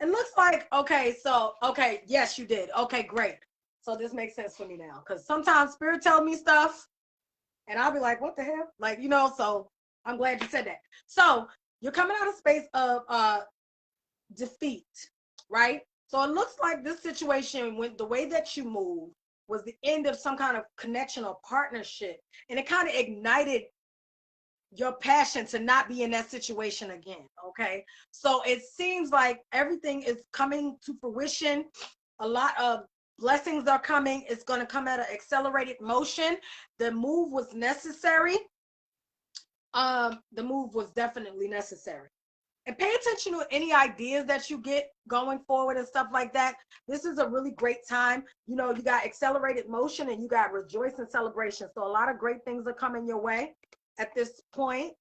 It looks like, okay, yes, you did. Okay, great. So this makes sense for me now. Because sometimes spirit tell me stuff and I'll be like, what the hell? Like, so I'm glad you said that. So you're coming out of space of defeat, right? So it looks like this situation, when the way that you move was the end of some kind of connection or partnership. And it kind of ignited your passion to not be in that situation again. Okay. So it seems like everything is coming to fruition. A lot of blessings are coming. It's going to come at an accelerated motion. The move was necessary. The move was definitely necessary. And pay attention to any ideas that you get going forward and stuff like that. This is a really great time. You got accelerated motion and you got rejoice and celebration. So a lot of great things are coming your way at this point.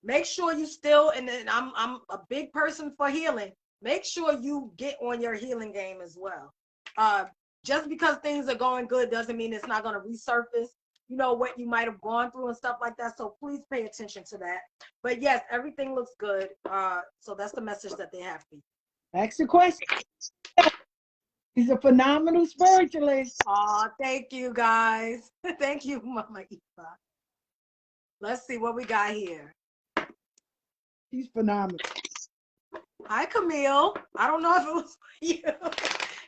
Make sure you still, and I'm a big person for healing. Make sure you get on your healing game as well. Just because things are going good doesn't mean it's not going to resurface, what you might have gone through and stuff like that. So please pay attention to that. But yes, everything looks good. So that's the message that they have for you. Ask the question. He's a phenomenal spiritualist. Oh, thank you guys. Thank you, Mama Ifa. Let's see what we got here. He's phenomenal. Hi, Camille. I don't know if it was you.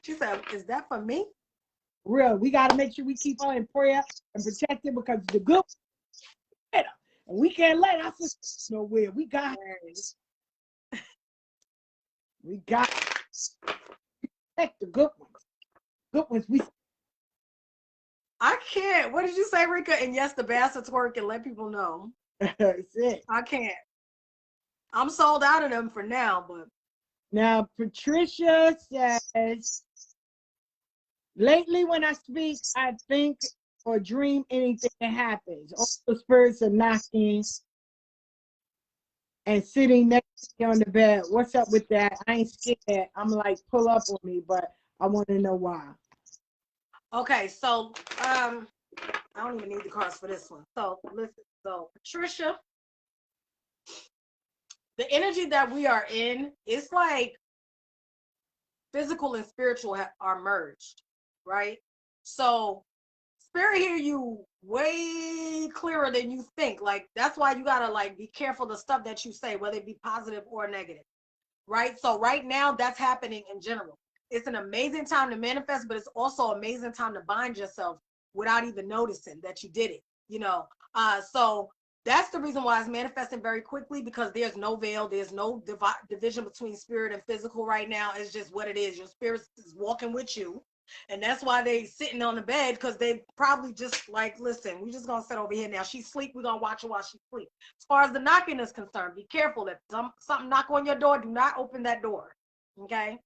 She said, is that for me? Real. We got to make sure we keep her in prayer and protect her because the good and we can't let our sisters nowhere. We got to protect the good ones. Good ones. I can't. What did you say, Rika? And yes, the bastards work and let people know. That's it. I can't. I'm sold out of them for now, but. Now, Patricia says, lately when I speak, I think or dream anything that happens. All the spirits are knocking and sitting next to me on the bed. What's up with that? I ain't scared. I'm like, pull up on me, but I want to know why. Okay, so I don't even need the cards for this one. So listen, so Patricia, the energy that we are in, it's like physical and spiritual are merged, right? So spirit hear you way clearer than you think. Like that's why you gotta like be careful the stuff that you say, whether it be positive or negative, right? So right now that's happening in general. It's an amazing time to manifest, but it's also an amazing time to bind yourself without even noticing that you did it, So that's the reason why it's manifesting very quickly, because there's no veil, there's no division between spirit and physical right now. It's just what it is. Your spirit is walking with you. And that's why they sitting on the bed, because they probably just like, listen, we just gonna sit over here now. She's asleep, we're gonna watch her while she sleep. As far as the knocking is concerned, be careful that something knock on your door. Do not open that door. Okay?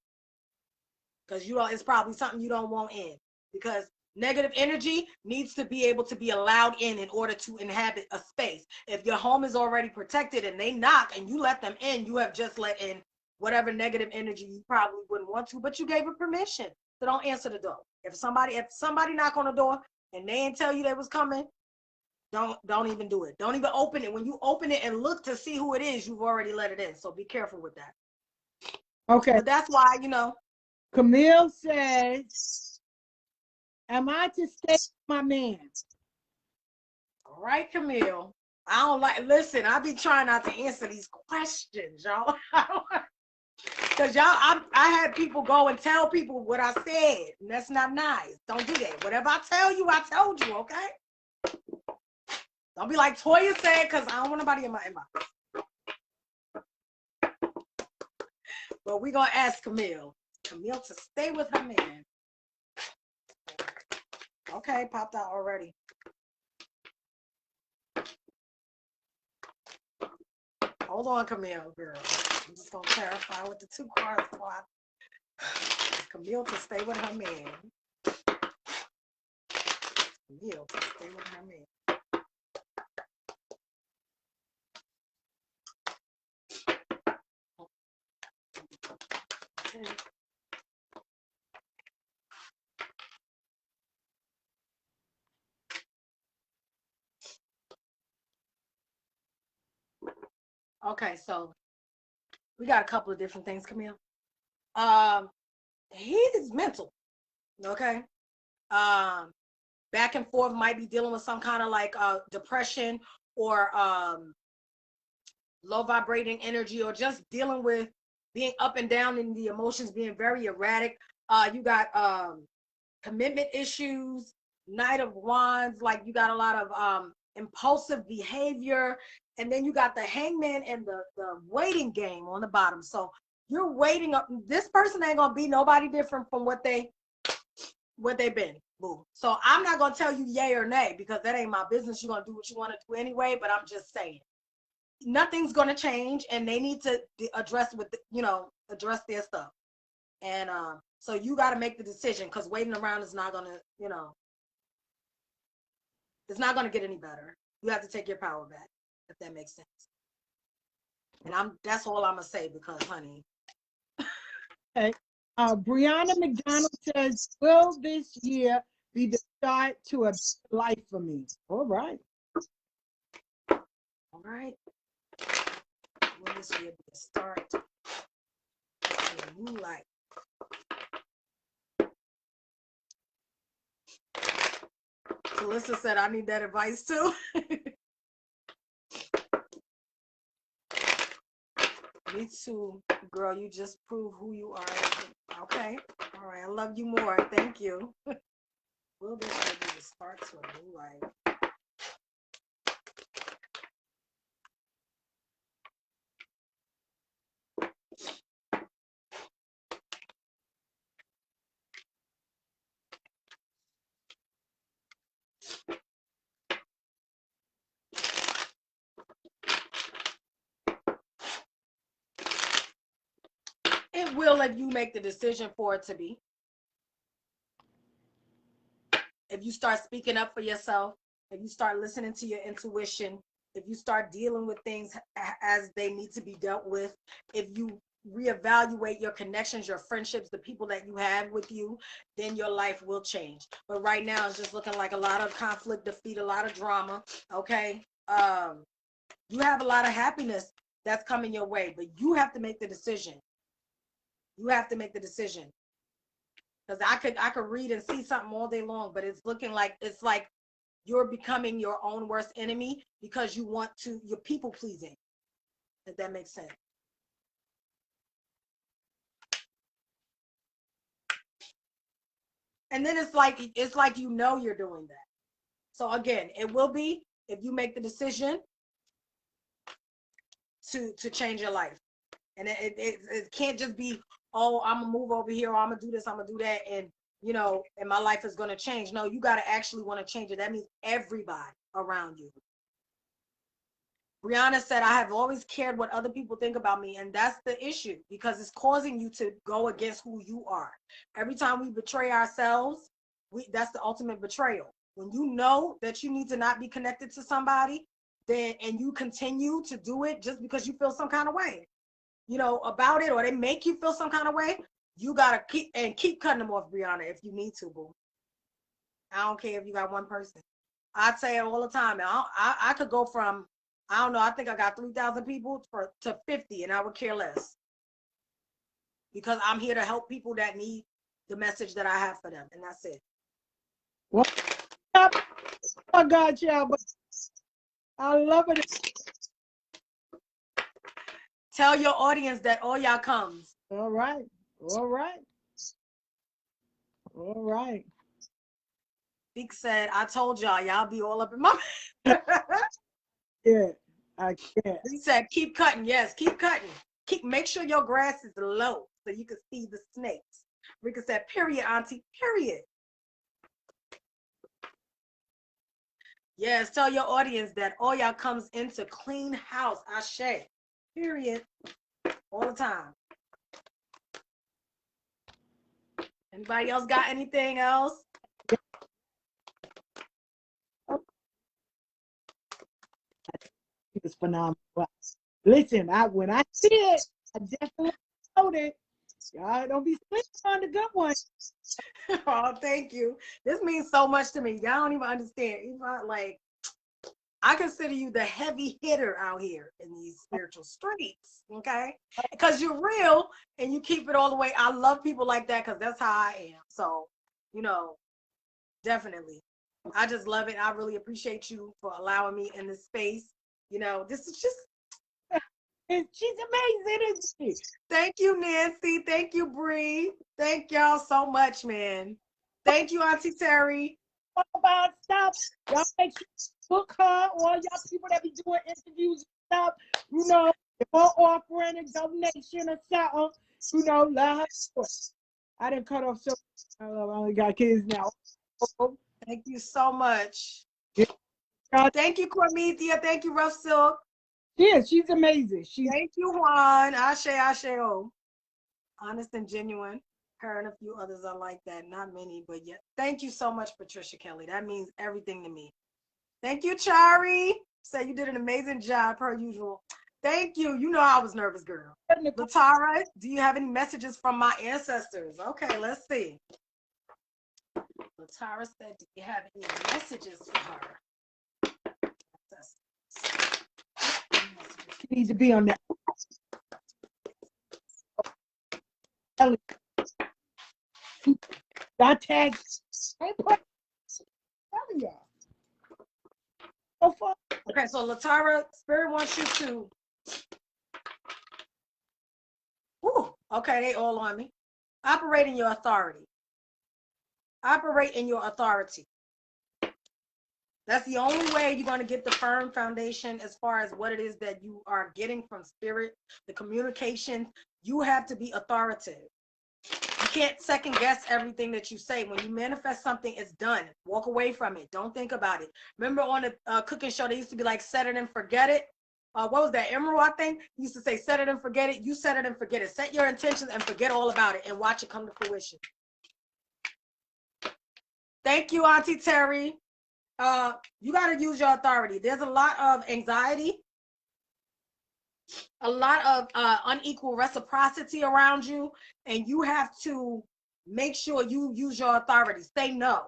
Because it's probably something you don't want in. Because negative energy needs to be able to be allowed in order to inhabit a space. If your home is already protected and they knock and you let them in, you have just let in whatever negative energy you probably wouldn't want to, but you gave it permission. So don't answer the door. If somebody knock on the door and they didn't tell you they was coming, don't even do it. Don't even open it. When you open it and look to see who it is, you've already let it in. So be careful with that. Okay. But that's why, Camille says, am I to stay with my man? All right, Camille. Listen, I be trying not to answer these questions, y'all. Because I had people go and tell people what I said, and that's not nice. Don't do that. Whatever I tell you, I told you, okay? Don't be like Toya said, because I don't want nobody in my inbox. But we're going to ask Camille to stay with her man. Okay, popped out already. Hold on, Camille, girl. I'm just going to clarify with the 2 cards. Camille to stay with her man. Camille to stay with her man. Okay. Okay, so we got a couple of different things, Camille. He is mental. Okay. Back and forth, might be dealing with some kind of like depression or low vibrating energy, or just dealing with being up and down in the emotions, being very erratic. You got commitment issues, Knight of Wands, like you got a lot of impulsive behavior, and then you got the Hangman and the waiting game on the bottom. So you're waiting up. This person ain't gonna be nobody different from what they've been. Boo. So I'm not gonna tell you yay or nay, because that ain't my business. You're gonna do what you want to do anyway. But I'm just saying, nothing's gonna change, and they need to address their stuff. And so you got to make the decision, because waiting around is not gonna, it's not gonna get any better. You have to take your power back, if that makes sense. And that's all I'm gonna say, because, honey. Okay. Brianna McDonald says, will this year be the start to a life for me? All right. All right. Will this year be the start to a new life? Melissa said, I need that advice too. Me too, girl. You just prove who you are. Okay. All right. I love you more. Thank you. Will this be the start to a new life? It will, if you make the decision for it to be. If you start speaking up for yourself, if you start listening to your intuition, if you start dealing with things as they need to be dealt with, if you reevaluate your connections, your friendships, the people that you have with you, then your life will change. But right now it's just looking like a lot of conflict, defeat, a lot of drama. Okay. You have a lot of happiness that's coming your way, but you have to make the decision. You have to make the decision. Because I could read and see something all day long, but it's looking like you're becoming your own worst enemy, because you're people pleasing. If that makes sense. And then it's like you're doing that. So again, it will be, if you make the decision to change your life. And it can't just be, oh, I'm gonna move over here, or I'm gonna do this, I'm gonna do that, and and my life is gonna change. No, you gotta actually want to change it. That means everybody around you. Brianna said, I have always cared what other people think about me. And that's the issue, because it's causing you to go against who you are. Every time we betray ourselves, that's the ultimate betrayal. When you know that you need to not be connected to somebody, then and you continue to do it just because you feel some kind of way, you know, about it, or they make you feel some kind of way, you gotta keep cutting them off, Brianna, if you need to, boo. I don't care if you got one person. I say it all the time. I could go from, I don't know, I think I got 3,000 people to 50, and I would care less, because I'm here to help people that need the message that I have for them, and that's it. Well, I got y'all, but I love it. Tell your audience that all y'all comes. All right. All right. All right. Speak said, I told y'all be all up in my Yeah, I can't. He said, keep cutting. Yes, keep cutting. Make sure your grass is low so you can see the snakes. Rika said, period, auntie, period. Yes, tell your audience that all y'all comes into clean house. Ashe. Period. All the time. Anybody else got anything else? It was phenomenal. Listen, when I see it, I definitely showed it. Y'all don't be sleeping on the good one. Oh, thank you. This means so much to me. Y'all don't even understand. Even like, I consider you the heavy hitter out here in these spiritual streets, okay? Because you're real and you keep it all the way. I love people like that because that's how I am. So, you know, definitely. I just love it. I really appreciate you for allowing me in this space. You know, this is just. And she's amazing, isn't she? Thank you, Nancy. Thank you, Bree. Thank y'all so much, man. Thank you, Auntie Terry. Talk about stuff. Y'all make sure you book her, all y'all people that be doing interviews and stuff, you know, if we're offering a donation or something, you know, let her do it. I didn't cut off so I only got kids now. Thank you so much. Yeah. Thank you, Cormethea. Thank you, Rough Silk. Yeah, she's amazing. Thank you, Juan. Ashe, Ashe, oh. Honest and genuine. Her and a few others are like that. Not many, but yeah. Thank you so much, Patricia Kelly. That means everything to me. Thank you, Chari. Say you did an amazing job, per usual. Thank you. You know I was nervous, girl. Latara, do you have any messages from my ancestors? Okay, let's see. Latara said, do you have any messages for her? She needs to be on that. I tagged. Okay, so Latara, Spirit wants you to. Ooh, okay, they all on me. Operate in your authority. Operate in your authority. That's the only way you're going to get the firm foundation as far as what it is that you are getting from Spirit, the communication. You have to be authoritative. You can't second guess everything that you say. When you manifest something, it's done. Walk away from it. Don't think about it. Remember on the cooking show, they used to be like, set it and forget it. What was that? Emerald, I think, he used to say, set it and forget it. You set it and forget it. Set your intentions and forget all about it and watch it come to fruition. Thank you, Auntie Terry. You got to use your authority. There's a lot of anxiety, a lot of unequal reciprocity around you, and you have to make sure you use your authority. Say no.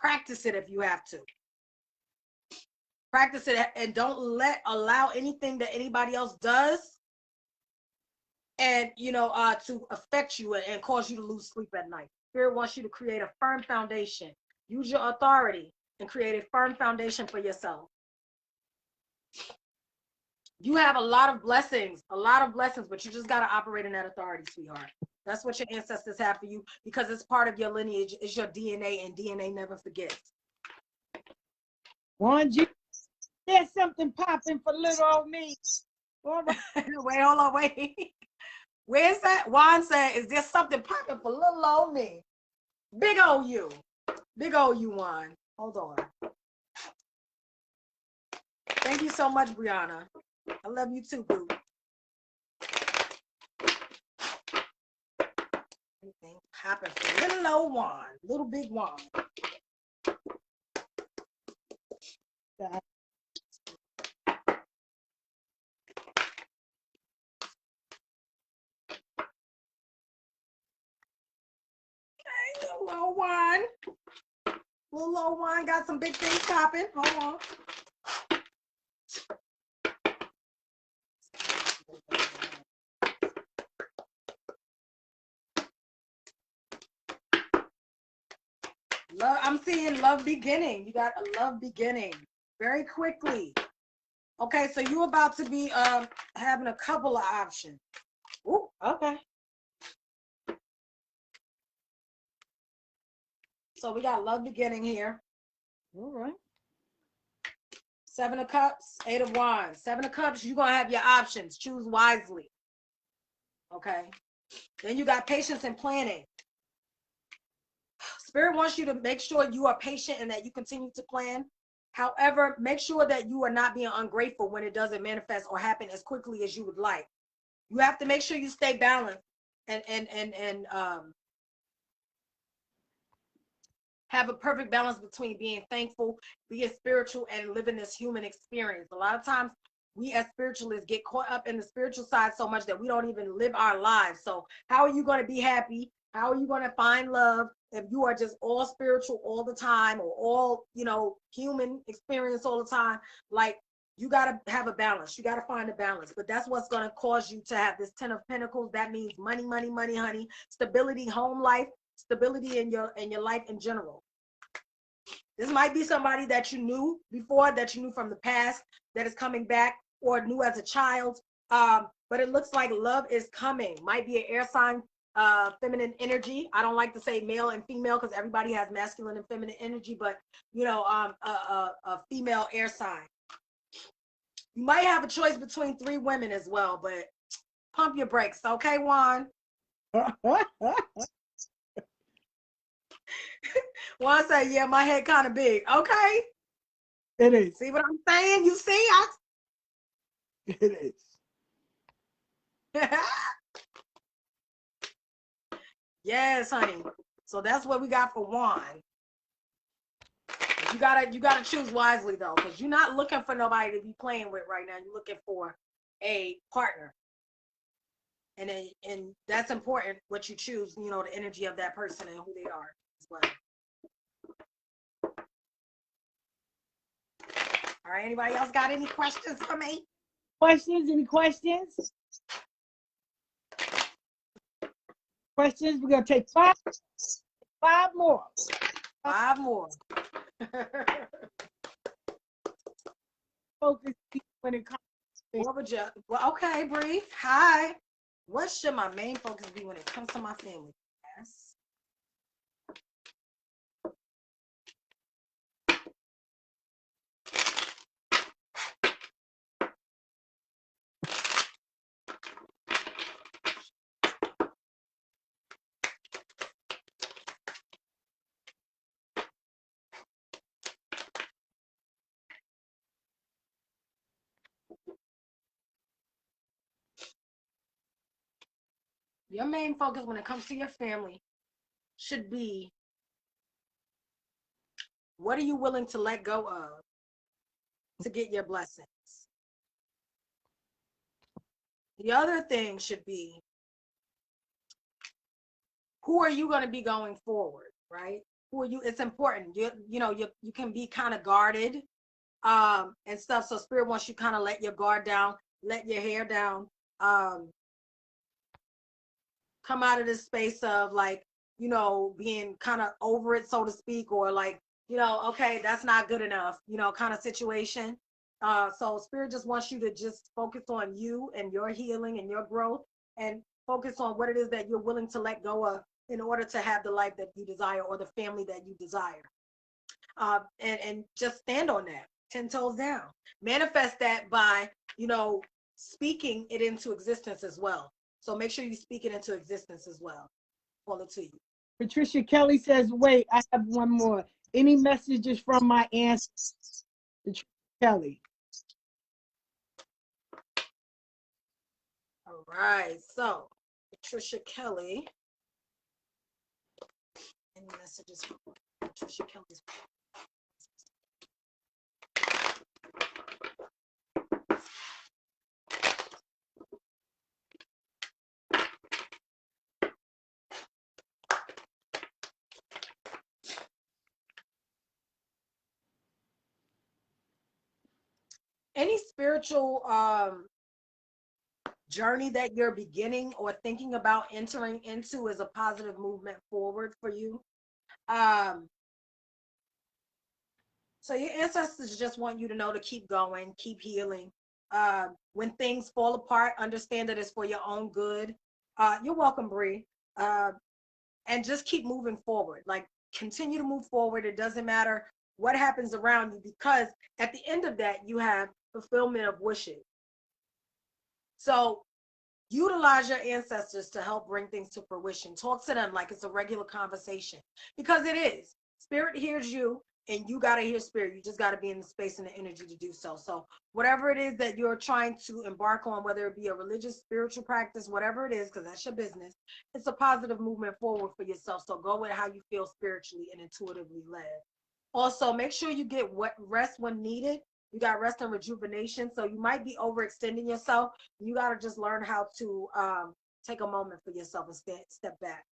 Practice it if you have to. Practice it and don't allow anything that anybody else does and to affect you and cause you to lose sleep at night. Spirit wants you to create a firm foundation. Use your authority and create a firm foundation for yourself. You have a lot of blessings, but you just got to operate in that authority, sweetheart. That's what your ancestors have for you because it's part of your lineage. It's your DNA, and DNA never forgets. Juan, there's something popping for little old me. All right. Wait, hold on, wait. Where's that? Juan said, is there something popping for little old me? Big old you. Big old you, Juan. Hold on. Thank you so much, Brianna. I love you too, boo. Anything happen for little old Juan, little big Juan. Yeah. Little old Juan. Little old Juan got some big things popping. Hold on. Love, I'm seeing love beginning. You got a love beginning very quickly. Okay, so you're about to be having a couple of options. Ooh, okay. So we got love beginning here. All right. 7 of Cups, 8 of Wands. 7 of Cups, you're going to have your options. Choose wisely. Okay. Then you got patience and planning. Spirit wants you to make sure you are patient and that you continue to plan. However, make sure that you are not being ungrateful when it doesn't manifest or happen as quickly as you would like. You have to make sure you stay balanced and have a perfect balance between being thankful, being spiritual, and living this human experience. A lot of times we as spiritualists get caught up in the spiritual side so much that we don't even live our lives. So how are you going to be happy? How are you going to find love if you are just all spiritual all the time, or all, human experience all the time? Like, you got to have a balance. You got to find a balance. But that's what's going to cause you to have this 10 of Pentacles. That means money, money, money, honey, stability, home life, stability in your life in general. This might be somebody that you knew before, that you knew from the past, that is coming back, or knew as a child. But it looks like love is coming. Might be an air sign, feminine energy. I don't like to say male and female because everybody has masculine and feminine energy, but a female air sign. You might have a choice between 3 women as well, but pump your brakes, okay, Juan? Juan said, yeah, my head kind of big. Okay. It is. See what I'm saying? You see? It is. Yes, honey. So that's what we got for Juan. You gotta choose wisely though, because you're not looking for nobody to be playing with right now. You're looking for a partner. And that's important what you choose, the energy of that person and who they are as well. All right, anybody else got any questions for me? Questions? Any questions? Questions? We're going to take 5 more. 5 more. Focus when it comes to What would you, well, okay, Bree. Hi. What should my main focus be when it comes to my family? Yes. Your main focus when it comes to your family should be, what are you willing to let go of to get your blessings? The other thing should be, who are you going to be going forward, right? Who are you? It's important. You can be kind of guarded and stuff. So Spirit wants you kind of let your guard down, let your hair down, come out of this space of being kind of over it, so to speak, or okay, that's not good enough, kind of situation. So Spirit just wants you to just focus on you and your healing and your growth, and focus on what it is that you're willing to let go of in order to have the life that you desire or the family that you desire. And just stand on that 10 toes down. Manifest that by, speaking it into existence as well. So make sure you speak it into existence as well. Call it to you. Patricia Kelly says, wait, I have one more. Any messages from my ancestors? Patricia Kelly. right. So, Patricia Kelly. Any messages from Patricia Kelly's? Any spiritual journey that you're beginning or thinking about entering into is a positive movement forward for you. So your ancestors just want you to know to keep going, keep healing. When things fall apart, understand that it's for your own good. You're welcome, Bree. And just keep moving forward. Like, continue to move forward. It doesn't matter what happens around you, because at the end of that, you have fulfillment of wishes. So utilize your ancestors to help bring things to fruition. Talk to them like it's a regular conversation, because it is. Spirit hears you, and you got to hear spirit. You just got to be in the space and the energy to do so. So whatever it is that you're trying to embark on, whether it be a religious, spiritual practice, whatever it is, because that's your business, it's a positive movement forward for yourself. So go with how you feel spiritually and intuitively led. Also, make sure you get rest when needed. You got rest and rejuvenation. So you might be overextending yourself. You got to just learn how to take a moment for yourself and step back.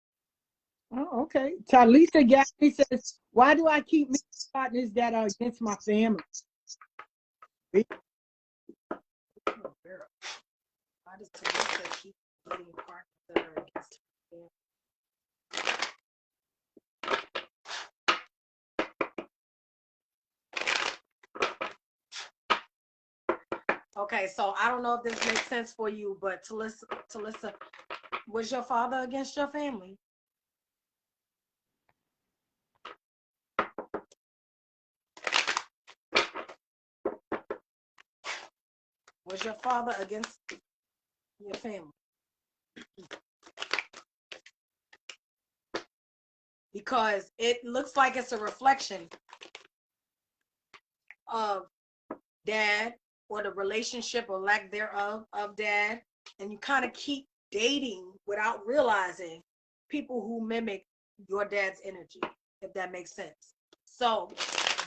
Oh, okay. Talisa Gaffney says, why do I keep meeting partners that are against my family? Why does Talisa keep meeting partners that are against her family? Okay, so I don't know if this makes sense for you, but Talisa, was your father against your family? Was your father against your family? Because it looks like it's a reflection of dad, or the relationship or lack thereof of dad, and you kind of keep dating without realizing people who mimic your dad's energy, if that makes sense. So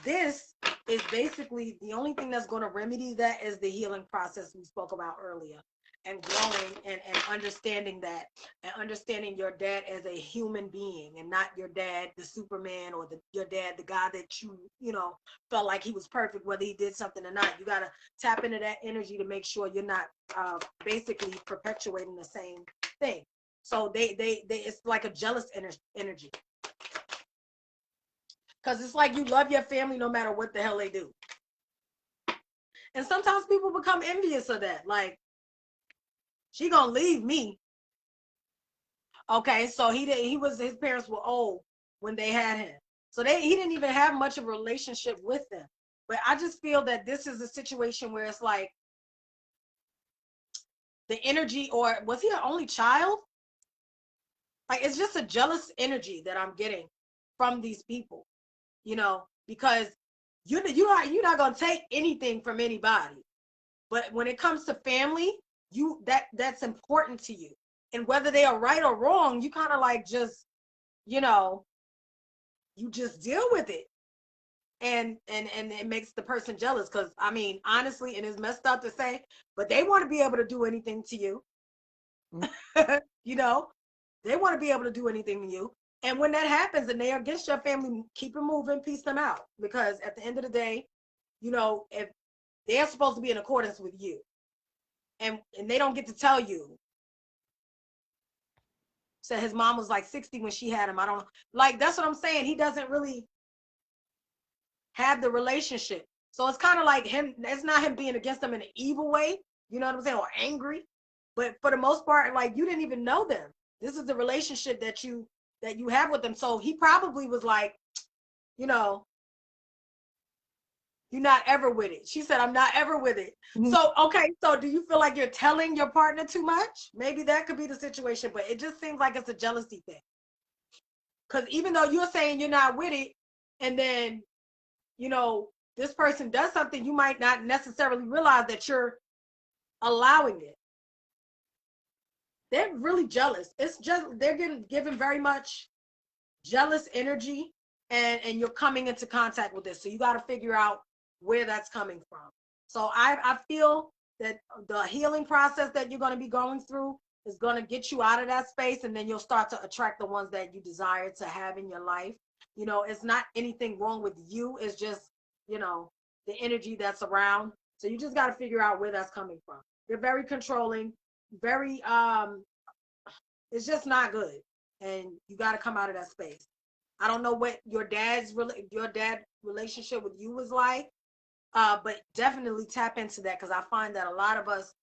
this is basically the only thing that's going to remedy that is the healing process we spoke about earlier, and growing and understanding that, and understanding your dad as a human being, and not your dad the Superman, or your dad the guy that you know felt like he was perfect whether he did something or not. You got to tap into that energy to make sure you're not basically perpetuating the same thing. So they it's like a jealous energy, because it's like you love your family no matter what the hell they do. And sometimes people become envious of that. Like, she gonna leave me. Okay, so his parents were old when they had him. So he didn't even have much of a relationship with them. But I just feel that this is a situation where it's like the energy, or was he an only child? Like, it's just a jealous energy that I'm getting from these people, because you're not gonna take anything from anybody. But when it comes to family, that's important to you. And whether they are right or wrong, you kind of like just, you just deal with it. And it makes the person jealous, because I mean, honestly, and it's messed up to say, but they want to be able to do anything to you. They want to be able to do anything to you. And when that happens and they are against your family, keep it moving, piece them out. Because at the end of the day, if they're supposed to be in accordance with you, and they don't get to tell you. So his mom was like 60 when she had him. I don't know. Like, that's what I'm saying. He doesn't really have the relationship. So it's kind of like him. It's not him being against them in an evil way. You know what I'm saying? Or angry. But for the most part, like, you didn't even know them. This is the relationship that you have with them. So he probably was like, you're not ever with it. She said, I'm not ever with it. Mm-hmm. So, okay. So do you feel like you're telling your partner too much? Maybe that could be the situation, but it just seems like it's a jealousy thing. Because even though you're saying you're not with it, and then, this person does something, you might not necessarily realize that you're allowing it. they're really jealous. It's just they're given very much jealous energy, and you're coming into contact with this. So you got to figure out where that's coming from. So I feel that the healing process that you're going to be going through is going to get you out of that space, and then you'll start to attract the ones that you desire to have in your life. You know, it's not anything wrong with you. It's just, you know, the energy that's around. So you just got to figure out where that's coming from. They're very controlling, very it's just not good, and you got to come out of that space. I don't know what your dad relationship with you was like, but definitely tap into that, because I find that a lot of us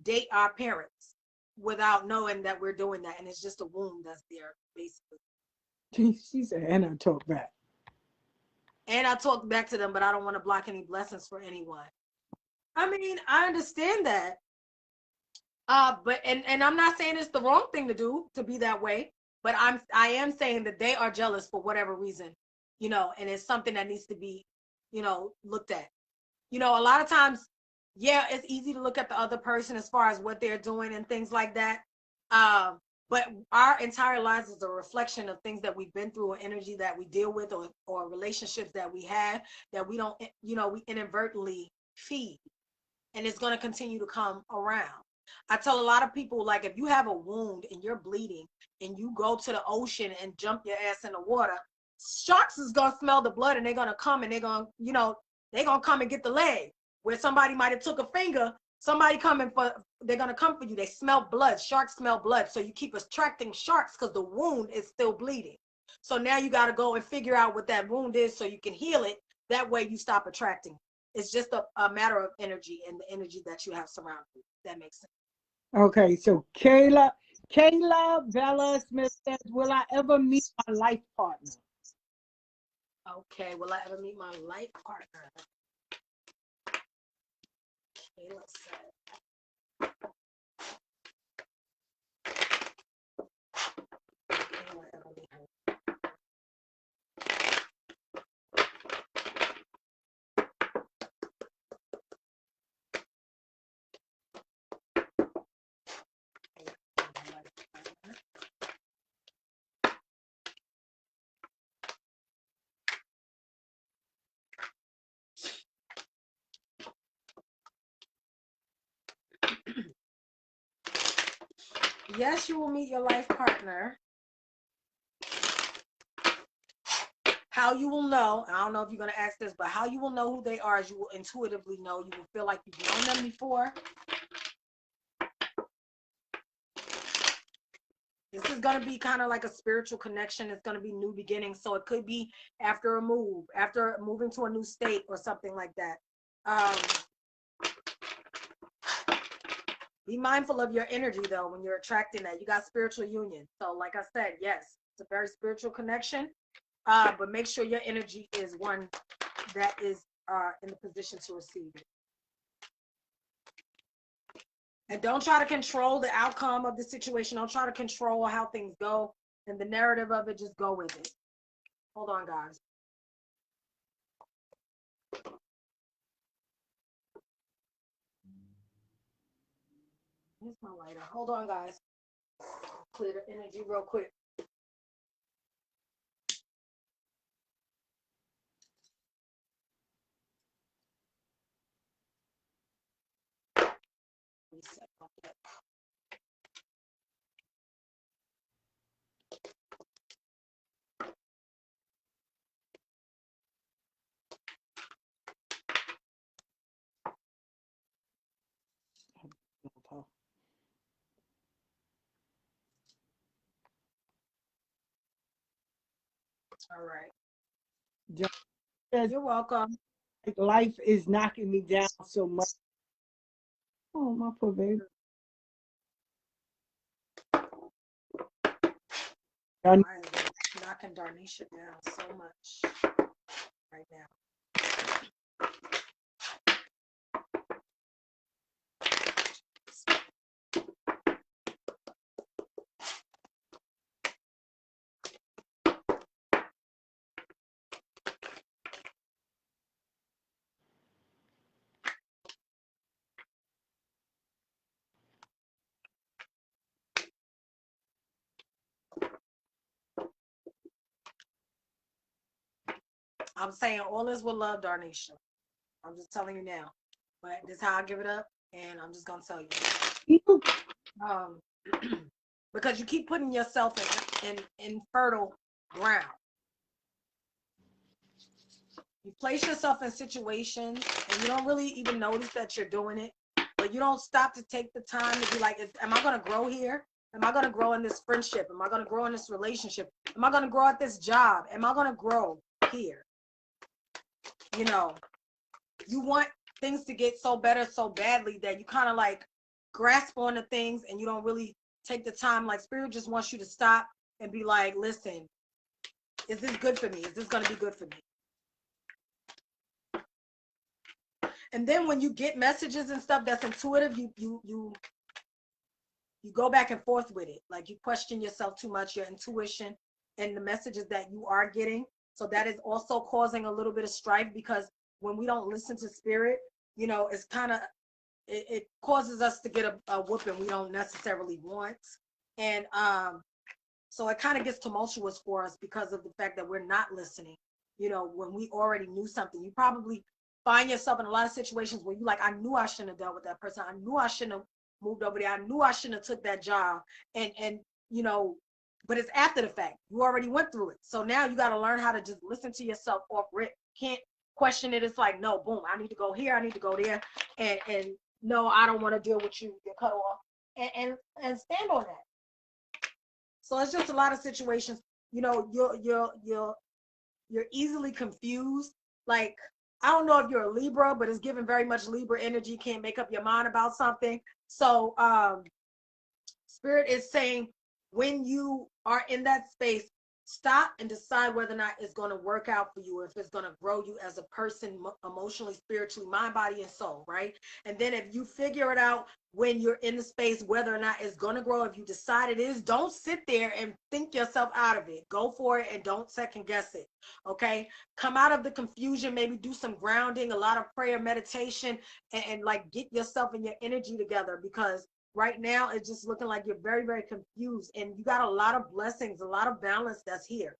date our parents without knowing that we're doing that, and it's just a wound that's there, basically. She said, and I talk back. And I talk back to them, but I don't want to block any blessings for anyone. I mean, I understand that. But I'm not saying it's the wrong thing to do to be that way, but I am saying that they are jealous for whatever reason, you know, and it's something that needs to be, you know, looked at. You know, a lot of times, yeah, it's easy to look at the other person as far as what they're doing and things like that. But our entire lives is a reflection of things that we've been through, or energy that we deal with, or relationships that we have that we don't, you know, we inadvertently feed, and it's going to continue to come around. I tell a lot of people, like, if you have a wound and you're bleeding and you go to the ocean and jump your ass in the water, sharks is going to smell the blood, and they're going to come, and they're going to, you know, they're going to come and get the leg. Where somebody might have took a finger, they're going to come for you. They smell blood. Sharks smell blood. So you keep attracting sharks because the wound is still bleeding. So now you got to go and figure out what that wound is so you can heal it. That way you stop attracting. It's just a matter of energy, and the energy that you have surrounding you. That makes sense. Okay, so Kayla Bella Smith says, will I ever meet my life partner? Okay, will I ever meet my life partner? Kayla said. Will I ever meet her? Yes, you will meet your life partner. How you will know, I don't know if you're going to ask this, but how you will know who they are is you will intuitively know. You will feel like you've known them before. This is going to be kind of like a spiritual connection. It's going to be new beginnings. So it could be after a move, after moving to a new state or something like that. Be mindful of your energy, though, when you're attracting that. You got spiritual union. So like I said, yes, it's a very spiritual connection. But make sure your energy is one that is in the position to receive it. And don't try to control the outcome of the situation. Don't try to control how things go. And the narrative of it, just go with it. Hold on, guys. Here's my lighter. Hold on, guys. Clear the energy real quick. Reset my deck. All right. You're welcome. Life is knocking me down so much. Oh, my poor baby. I'm knocking Darnisha down so much right now. I'm saying all this with love, Darnisha. I'm just telling you now. But this is how I give it up, and I'm just gonna tell you. Um, because you keep putting yourself in fertile ground. You place yourself in situations and you don't really even notice that you're doing it, but you don't stop to take the time to be like, am I going to grow here? Am I going to grow in this friendship? Am I going to grow in this relationship? Am I going to grow at this job? Am I going to grow here? You know, you want things to get so better so badly that you kind of like grasp onto things and you don't really take the time. Like Spirit just wants you to stop and be like, listen, is this good for me? Is this going to be good for me? And then when you get messages and stuff that's intuitive, you go back and forth with it. Like you question yourself too much, your intuition and the messages that you are getting. So that is also causing a little bit of strife, because when we don't listen to Spirit, you know, it's kind of, it causes us to get a whooping we don't necessarily want. And so it kind of gets tumultuous for us because of the fact that we're not listening. You know, when we already knew something, you probably find yourself in a lot of situations where you like, I knew I shouldn't have dealt with that person. I knew I shouldn't have moved over there. I knew I shouldn't have took that job. And you know, but it's after the fact. You already went through it. So now you got to learn how to just listen to yourself off rip. Can't question it. It's like, no, boom, I need to go here. I need to go there. And no, I don't want to deal with you. You're cut off. And stand on that. So it's just a lot of situations, you know, you're easily confused. Like, I don't know if you're a Libra, but it's giving very much Libra energy. You can't make up your mind about something. So Spirit is saying, when you are in that space, stop and decide whether or not it's going to work out for you, if it's going to grow you as a person, emotionally, spiritually, mind, body, and soul, right? And then if you figure it out when you're in the space, whether or not it's going to grow, if you decide it is, don't sit there and think yourself out of it. Go for it and don't second guess it, okay? Come out of the confusion, maybe do some grounding, a lot of prayer, meditation, and like get yourself and your energy together, because right now it's just looking like you're very, very confused, and you got a lot of blessings, a lot of balance that's here.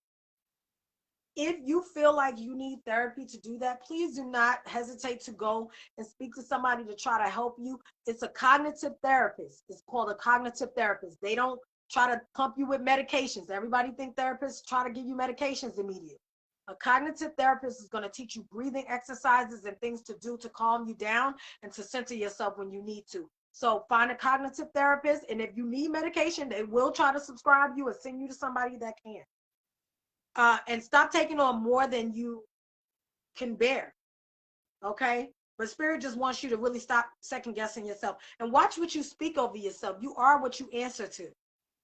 If you feel like you need therapy to do that, please do not hesitate to go and speak to somebody to try to help you. It's a cognitive therapist. It's called a cognitive therapist. They don't try to pump you with medications. Everybody think therapists try to give you medications immediately. A cognitive therapist is going to teach you breathing exercises and things to do to calm you down and to center yourself when you need to. So find a cognitive therapist, and if you need medication, they will try to subscribe you or send you to somebody that can. And stop taking on more than you can bear, okay? But Spirit just wants you to really stop second guessing yourself and watch what you speak over yourself. You are what you answer to.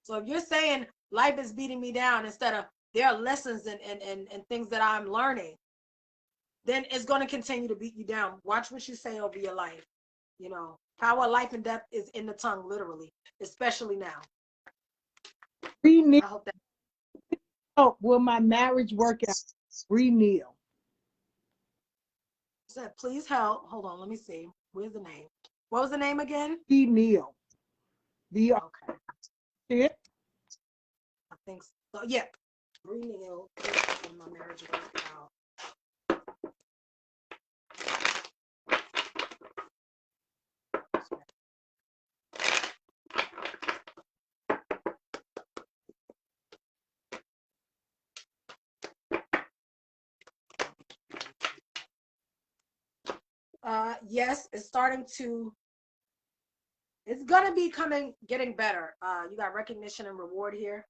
So if you're saying life is beating me down instead of there are lessons and things that I'm learning, then it's going to continue to beat you down. Watch what you say over your life. You know, power of life and death is in the tongue, literally, especially now. I hope that. Oh, will my marriage work out? Neal. Said, please help. Hold on, let me see. Where's the name? What was the name again? Neal. Okay. It? I think so. Yeah. Neal. My marriage work out. Yes, it's starting to, it's gonna be getting better. You got recognition and reward here.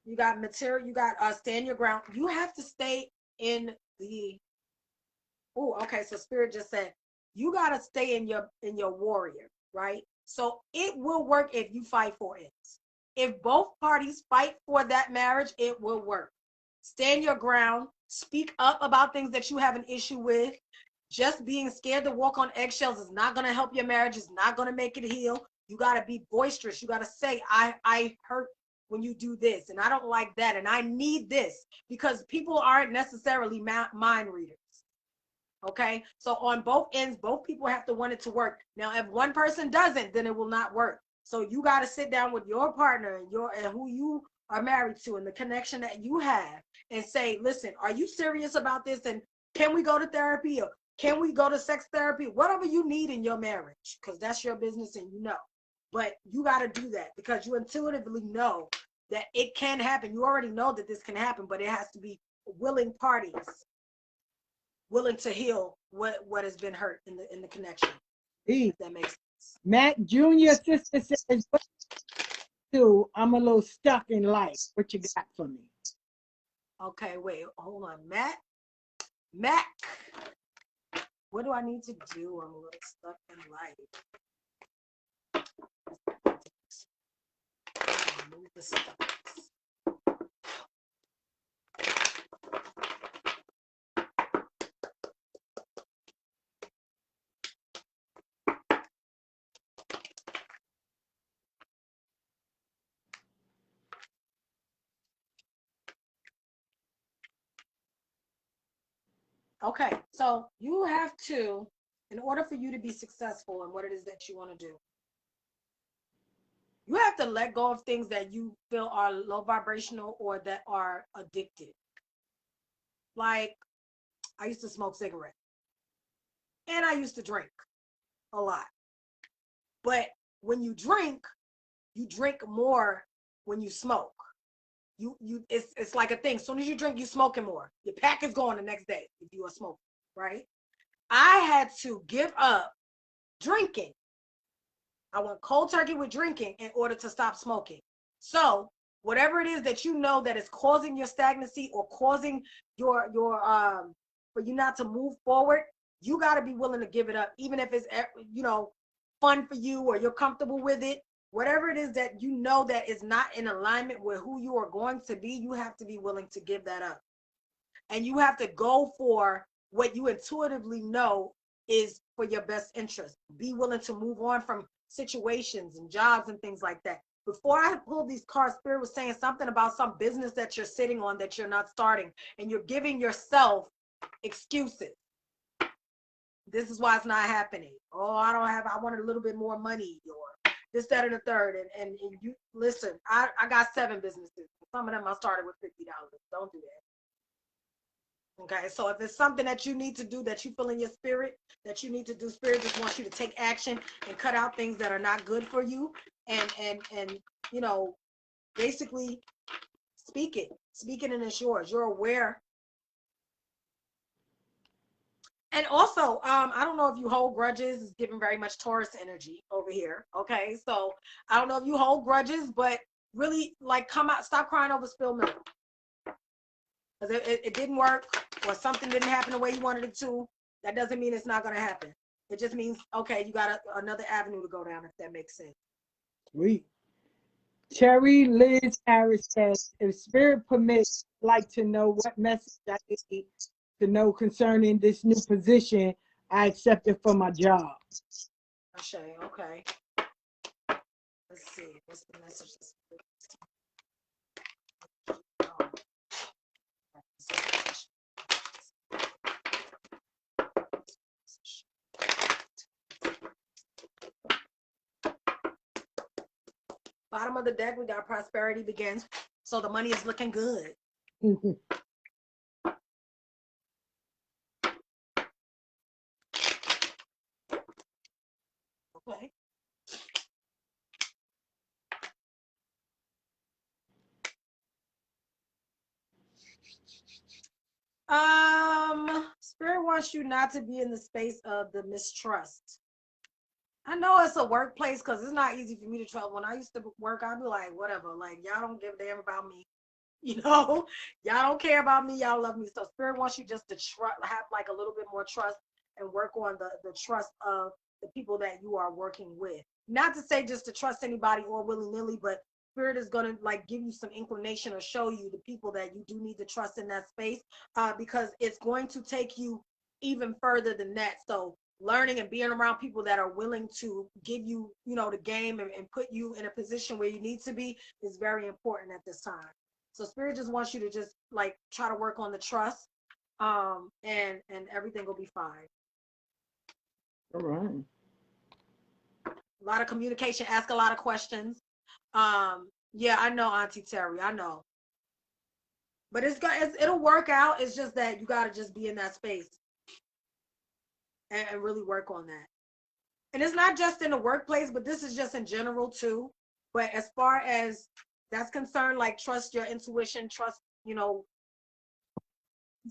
You got material, you got stand your ground. You have to stay in the, oh, okay, so Spirit just said, you gotta stay in your warrior, right? So it will work if you fight for it. If both parties fight for that marriage, it will work. Stand your ground, speak up about things that you have an issue with. Just being scared to walk on eggshells is not going to help your marriage. It's not going to make it heal. You got to be boisterous. You got to say, I hurt when you do this, and I don't like that, and I need this, because people aren't necessarily mind readers. Okay, so on both ends, both people have to want it to work. Now, if one person doesn't, then it will not work. So you got to sit down with your partner and who you are married to and the connection that you have, and say, listen, are you serious about this? And can we go to therapy, or can we go to sex therapy? Whatever you need in your marriage, because that's your business and you know. But you got to do that because you intuitively know that it can happen. You already know that this can happen, but it has to be willing parties, willing to heal what has been hurt in the connection. If that makes sense. Matt Jr. sister says, what do? I'm a little stuck in life. What you got for me? Okay, wait, hold on. Matt, what do I need to do? I'm a little stuck in life. Move the stuff. Okay, so you have to, in order for you to be successful in what it is that you want to do, you have to let go of things that you feel are low vibrational or that are addictive. Like, I used to smoke cigarettes and I used to drink a lot. But when you drink more when you smoke. It's like a thing. As soon as you drink, you smoking more. Your pack is going the next day if you are smoking, right? I had to give up drinking. I went cold turkey with drinking in order to stop smoking. So whatever it is that you know that is causing your stagnancy or causing your for you not to move forward, you got to be willing to give it up, even if it's fun for you or you're comfortable with it. Whatever it is that you know that is not in alignment with who you are going to be, you have to be willing to give that up. And you have to go for what you intuitively know is for your best interest. Be willing to move on from situations and jobs and things like that. Before I pulled these cards, Spirit was saying something about some business that you're sitting on that you're not starting, and you're giving yourself excuses. This is why it's not happening. Oh, I wanted a little bit more money, or this, that, and the third. And you listen, I got 7 businesses. Some of them I started with $50. Don't do that. Okay, so if it's something that you need to do, that you feel in your spirit, that you need to do, Spirit just wants you to take action and cut out things that are not good for you, and basically speak it and it's yours. You're aware. And also, I don't know if you hold grudges. It's giving very much Taurus energy over here. Okay, so I don't know if you hold grudges, but really, like, come out, stop crying over spilled milk. Because it didn't work, or something didn't happen the way you wanted it to. That doesn't mean it's not going to happen. It just means, okay, you got another avenue to go down, if that makes sense. Sweet. Cherry Liz Harris says, if Spirit permits, I'd like to know what message I need to know concerning this new position I accepted for my job. Okay. Let's see. What's the message? Bottom of the deck, we got prosperity begins. So the money is looking good. Okay. Spirit wants you not to be in the space of the mistrust. I know it's a workplace because it's not easy for me to trust. When I used to work, I'd be like, whatever, like, y'all don't give a damn about me. Y'all don't care about me. Y'all love me. So Spirit wants you just to have like a little bit more trust and work on the trust of the people that you are working with. Not to say just to trust anybody or willy-nilly, but Spirit is going to like give you some inclination or show you the people that you do need to trust in that space, because it's going to take you even further than that. So learning and being around people that are willing to give you, the game and put you in a position where you need to be is very important at this time. So Spirit just wants you to just like try to work on the trust, and everything will be fine. All right. A lot of communication, ask a lot of questions. Yeah, I know, Auntie Terry, I know. But it'll work out. It's just that you got to just be in that space and really work on that. And it's not just in the workplace, but this is just in general too. But as far as that's concerned, like trust your intuition, trust, it's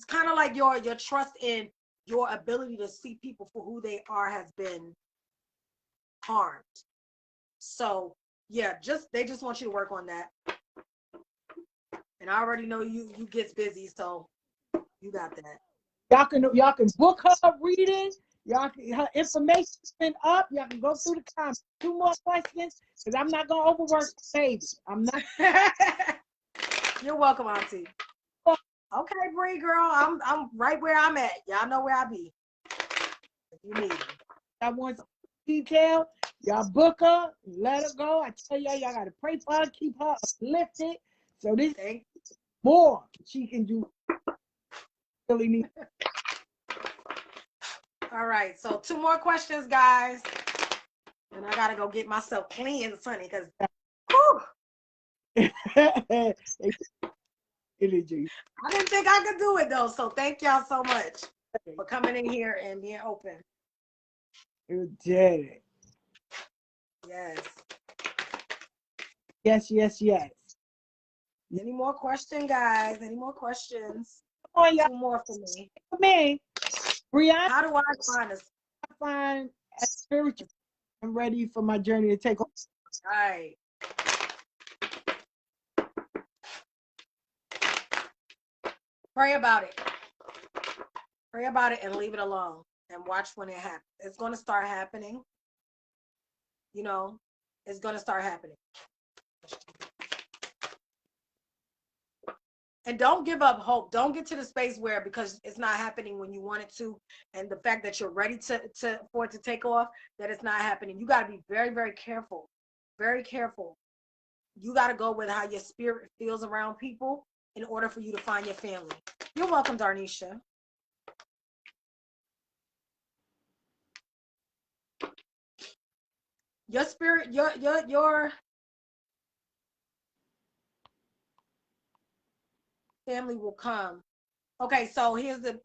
kind of like your trust in your ability to see people for who they are has been harmed. So yeah, they just want you to work on that. And I already know you gets busy, so you got that. Y'all can book her reading. Her information's been up. Y'all can go through the comments. 2 more questions, because I'm not gonna overwork the baby. I'm not. You're welcome, Auntie. Okay, Bree girl, I'm right where I'm at. Y'all know where I be. If you need me. I want some detail. Y'all book her, let her go. I tell y'all gotta pray for her, keep her uplifted. So this more she can do. Really need. All right, so 2 more questions, guys. And I gotta go get myself clean, honey, because I didn't think I could do it though. So thank y'all so much for coming in here and being open. You did it. Yes. Yes, yes, yes. Any more questions, guys? Any more questions? Oh, yeah. 2 more for me. For me, Brianna. How do I find us? I find as spiritual. I'm ready for my journey to take off. All right. Pray about it. Pray about it and leave it alone and watch when it happens. It's going to start happening. It's going to start happening. And don't give up hope. Don't get to the space where, because it's not happening when you want it to, and the fact that you're ready for it to take off, that it's not happening. You got to be very, very careful. Very careful. You got to go with how your spirit feels around people in order for you to find your family. You're welcome, Darnisha. Your spirit, your family will come. Okay, so here's the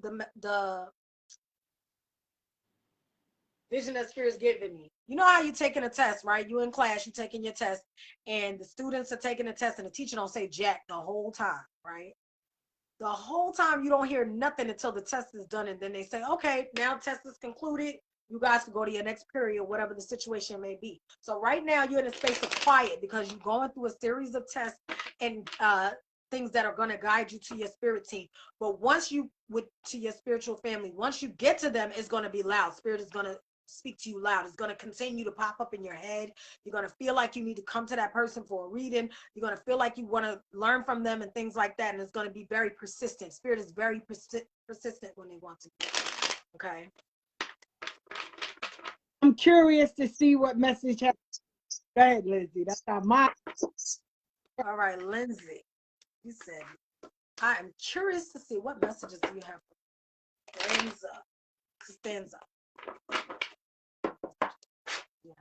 vision that Spirit's giving me. You know how you're taking a test, right? You in class, you're taking your test, and the students are taking the test, and the teacher don't say jack the whole time, right? The whole time you don't hear nothing until the test is done, and then they say, okay, now test is concluded. You guys can go to your next period, whatever the situation may be. So right now you're in a space of quiet because you're going through a series of tests and things that are going to guide you to your spirit team. But once you to your spiritual family, once you get to them, it's going to be loud. Spirit is going to speak to you loud. It's going to continue to pop up in your head. You're going to feel like you need to come to that person for a reading. You're going to feel like you want to learn from them and things like that. And it's going to be very persistent. Spirit is very persistent when they want to be. Okay. I'm curious to see what message happens. Go ahead, Lindsay. That's how my. All right, Lindsay. You said, I am curious to see what messages do you have for Stanza. Yeah.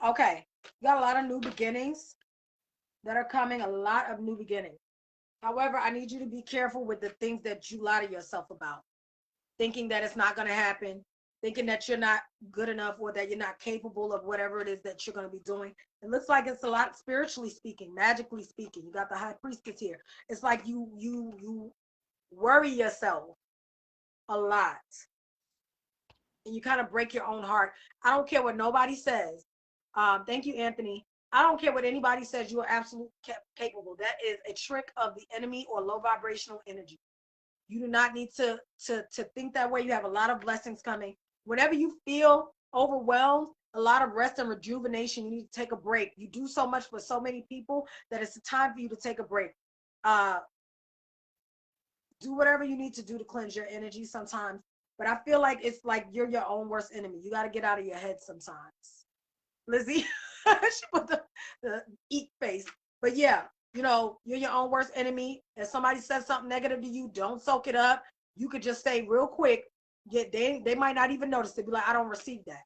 Okay, you got a lot of new beginnings that are coming, a lot of new beginnings. However, I need you to be careful with the things that you lie to yourself about. Thinking that it's not going to happen, thinking that you're not good enough or that you're not capable of whatever it is that you're going to be doing. It looks like it's a lot spiritually speaking, magically speaking. You got the high priestess here. It's like you worry yourself a lot. And you kind of break your own heart. I don't care what nobody says. Thank you, Anthony. I don't care what anybody says. You are absolutely capable. That is a trick of the enemy or low vibrational energy. You do not need to think that way. You have a lot of blessings coming. whenever you feel overwhelmed, a lot of rest and rejuvenation, you need to take a break. You do so much for so many people that it's time for you to take a break. Do whatever you need to do to cleanse your energy sometimes. But I feel like it's like you're your own worst enemy. You got to get out of your head sometimes. Lizzie, she put the eat face. But yeah, you know, you're your own worst enemy. If somebody says something negative to you, don't soak it up. You could just say real quick, they might not even notice it. Be like, I don't receive that,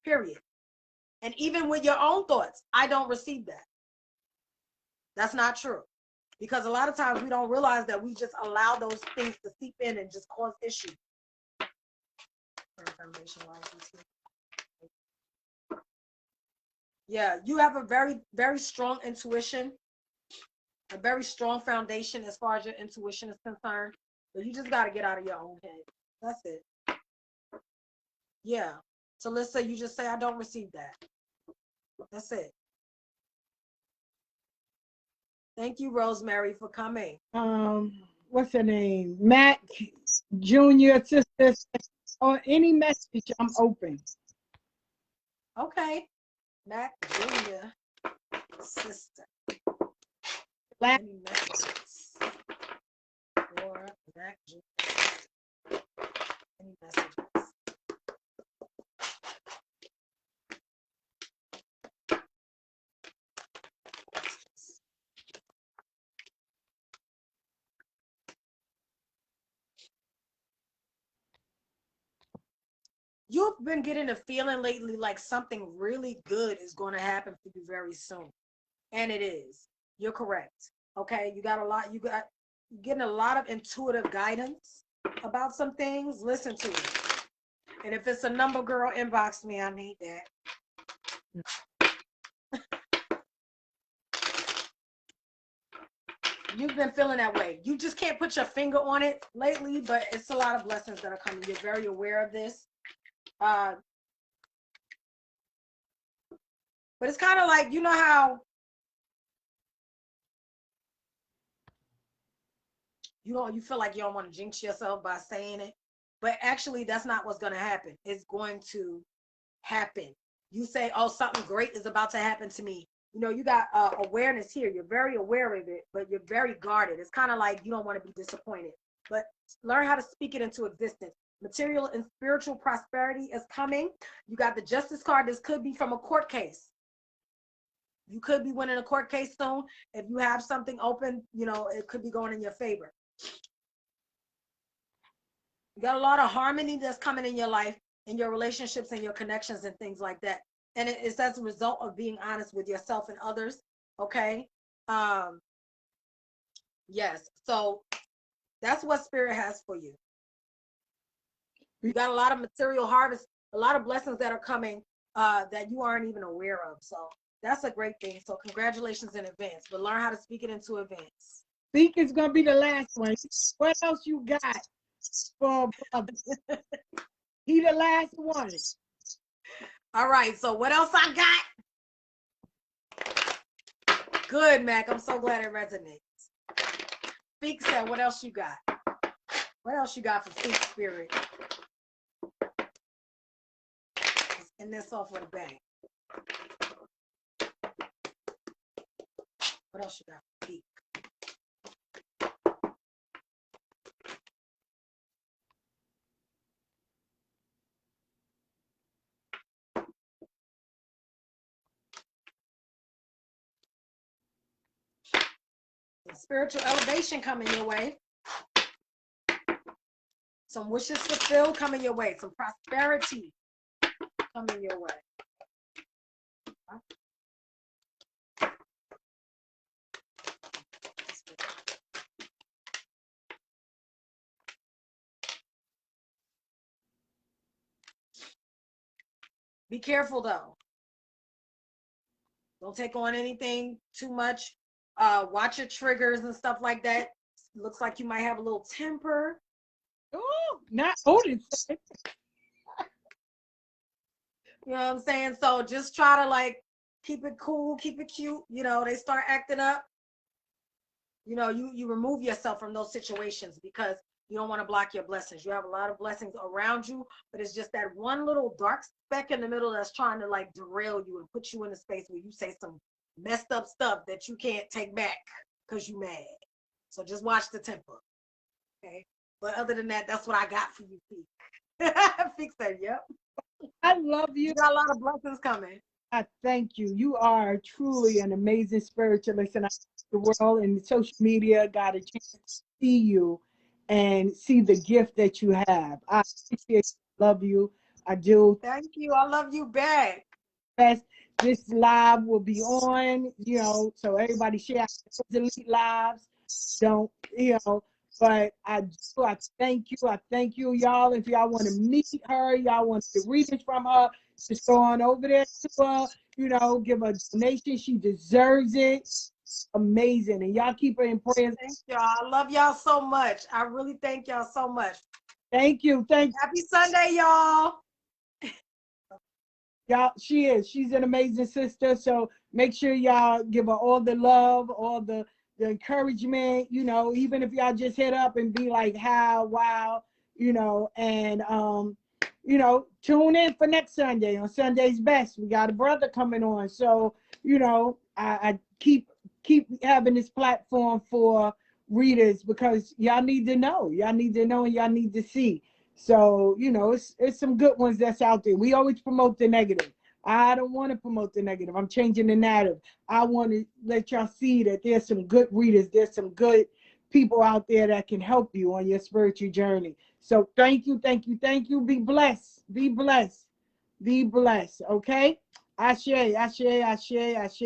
period. And even with your own thoughts, I don't receive that. That's not true. Because a lot of times we don't realize that we just allow those things to seep in and just cause issues. Yeah, you have a very, very strong intuition, a very strong foundation as far as your intuition is concerned. But you just got to get out of your own head. That's it. Yeah. So let's say you just say, I don't receive that. That's it. Thank you, Rosemary, for coming. What's her name? Mac Junior sister, or any message, I'm open. Okay. Mac Junior sister. Last Any messages for Mac Junior? Any messages? You've been getting a feeling lately like something really good is going to happen for you very soon. And it is. You're correct. Okay. You're getting a lot of intuitive guidance about some things. Listen to it. And if it's a number, girl, inbox me. I need that. You've been feeling that way. You just can't put your finger on it lately, but it's a lot of blessings that are coming. You're very aware of this. But it's kind of like, you know how you feel like you don't want to jinx yourself by saying it, but actually that's not what's going to happen. It's going to happen. You say, oh, something great is about to happen to me. You know, you got awareness here. You're very aware of it, but you're very guarded. It's kind of like you don't want to be disappointed, but learn how to speak it into existence. Material and spiritual prosperity is coming. You got the Justice card. This could be from a court case. You could be winning a court case soon. If you have something open, you know, it could be going in your favor. You got a lot of harmony that's coming in your life, in your relationships and your connections and things like that. And it's as a result of being honest with yourself and others. Okay. Yes. So that's what Spirit has for you. You got a lot of material harvest, a lot of blessings that are coming that you aren't even aware of. So that's a great thing. So congratulations in advance, but learn how to speak it into advance. think it's gonna be the last one. What else you got for brother? He the last one. All right. So what else I got? Good, Mac. I'm so glad it resonates. Speak said, what else you got? What else you got for Speak Spirit? Let's end this off with a bang. What else you got for Speak? Some spiritual elevation coming your way. Some wishes fulfilled coming your way. Some prosperity coming your way. Be careful though. Don't take on anything too much. Watch your triggers and stuff like that. Looks like you might have a little temper. Oh, not Otis. You know what I'm saying? So just try to like keep it cool, keep it cute. You know, they start acting up. You know, you remove yourself from those situations because You don't want to block your blessings. You have a lot of blessings around you, but it's just that one little dark speck in the middle that's trying to like derail you and put you in a space where you say some messed up stuff that you can't take back because you mad. So just watch the temper. Okay. But other than that, that's what I got for you, Pete. Fix that, yep. I love you. You got a lot of blessings coming. I thank you. You are truly an amazing spiritualist, and I the world and social media got a chance to see you and see the gift that you have. I appreciate you, love you. I do. Thank you. I love you back. Yes, this live will be on, so everybody share delete lives. Don't, but I do. I thank you. I thank you, y'all. If y'all want to meet her, y'all want to read it from her, just go on over there to her, give a donation. She deserves it. Amazing. And y'all keep her in prayers. Thank y'all. I love y'all so much. I really thank y'all so much. Thank you. Happy Sunday, y'all. Y'all, she's an amazing sister. So make sure y'all give her all the love, all the encouragement, even if y'all just hit up and be like, how, wow, and tune in for next Sunday on Sunday's Best. We got a brother coming on. So, I keep having this platform for readers because y'all need to know. Y'all need to know and y'all need to see. So, it's some good ones that's out there. We always promote the negative. I don't want to promote the negative. I'm changing the narrative. I want to let y'all see that there's some good readers. There's some good people out there that can help you on your spiritual journey. So thank you, thank you, thank you. Be blessed. Be blessed. Be blessed. Okay? Ashe, ashe, ashe, ashe.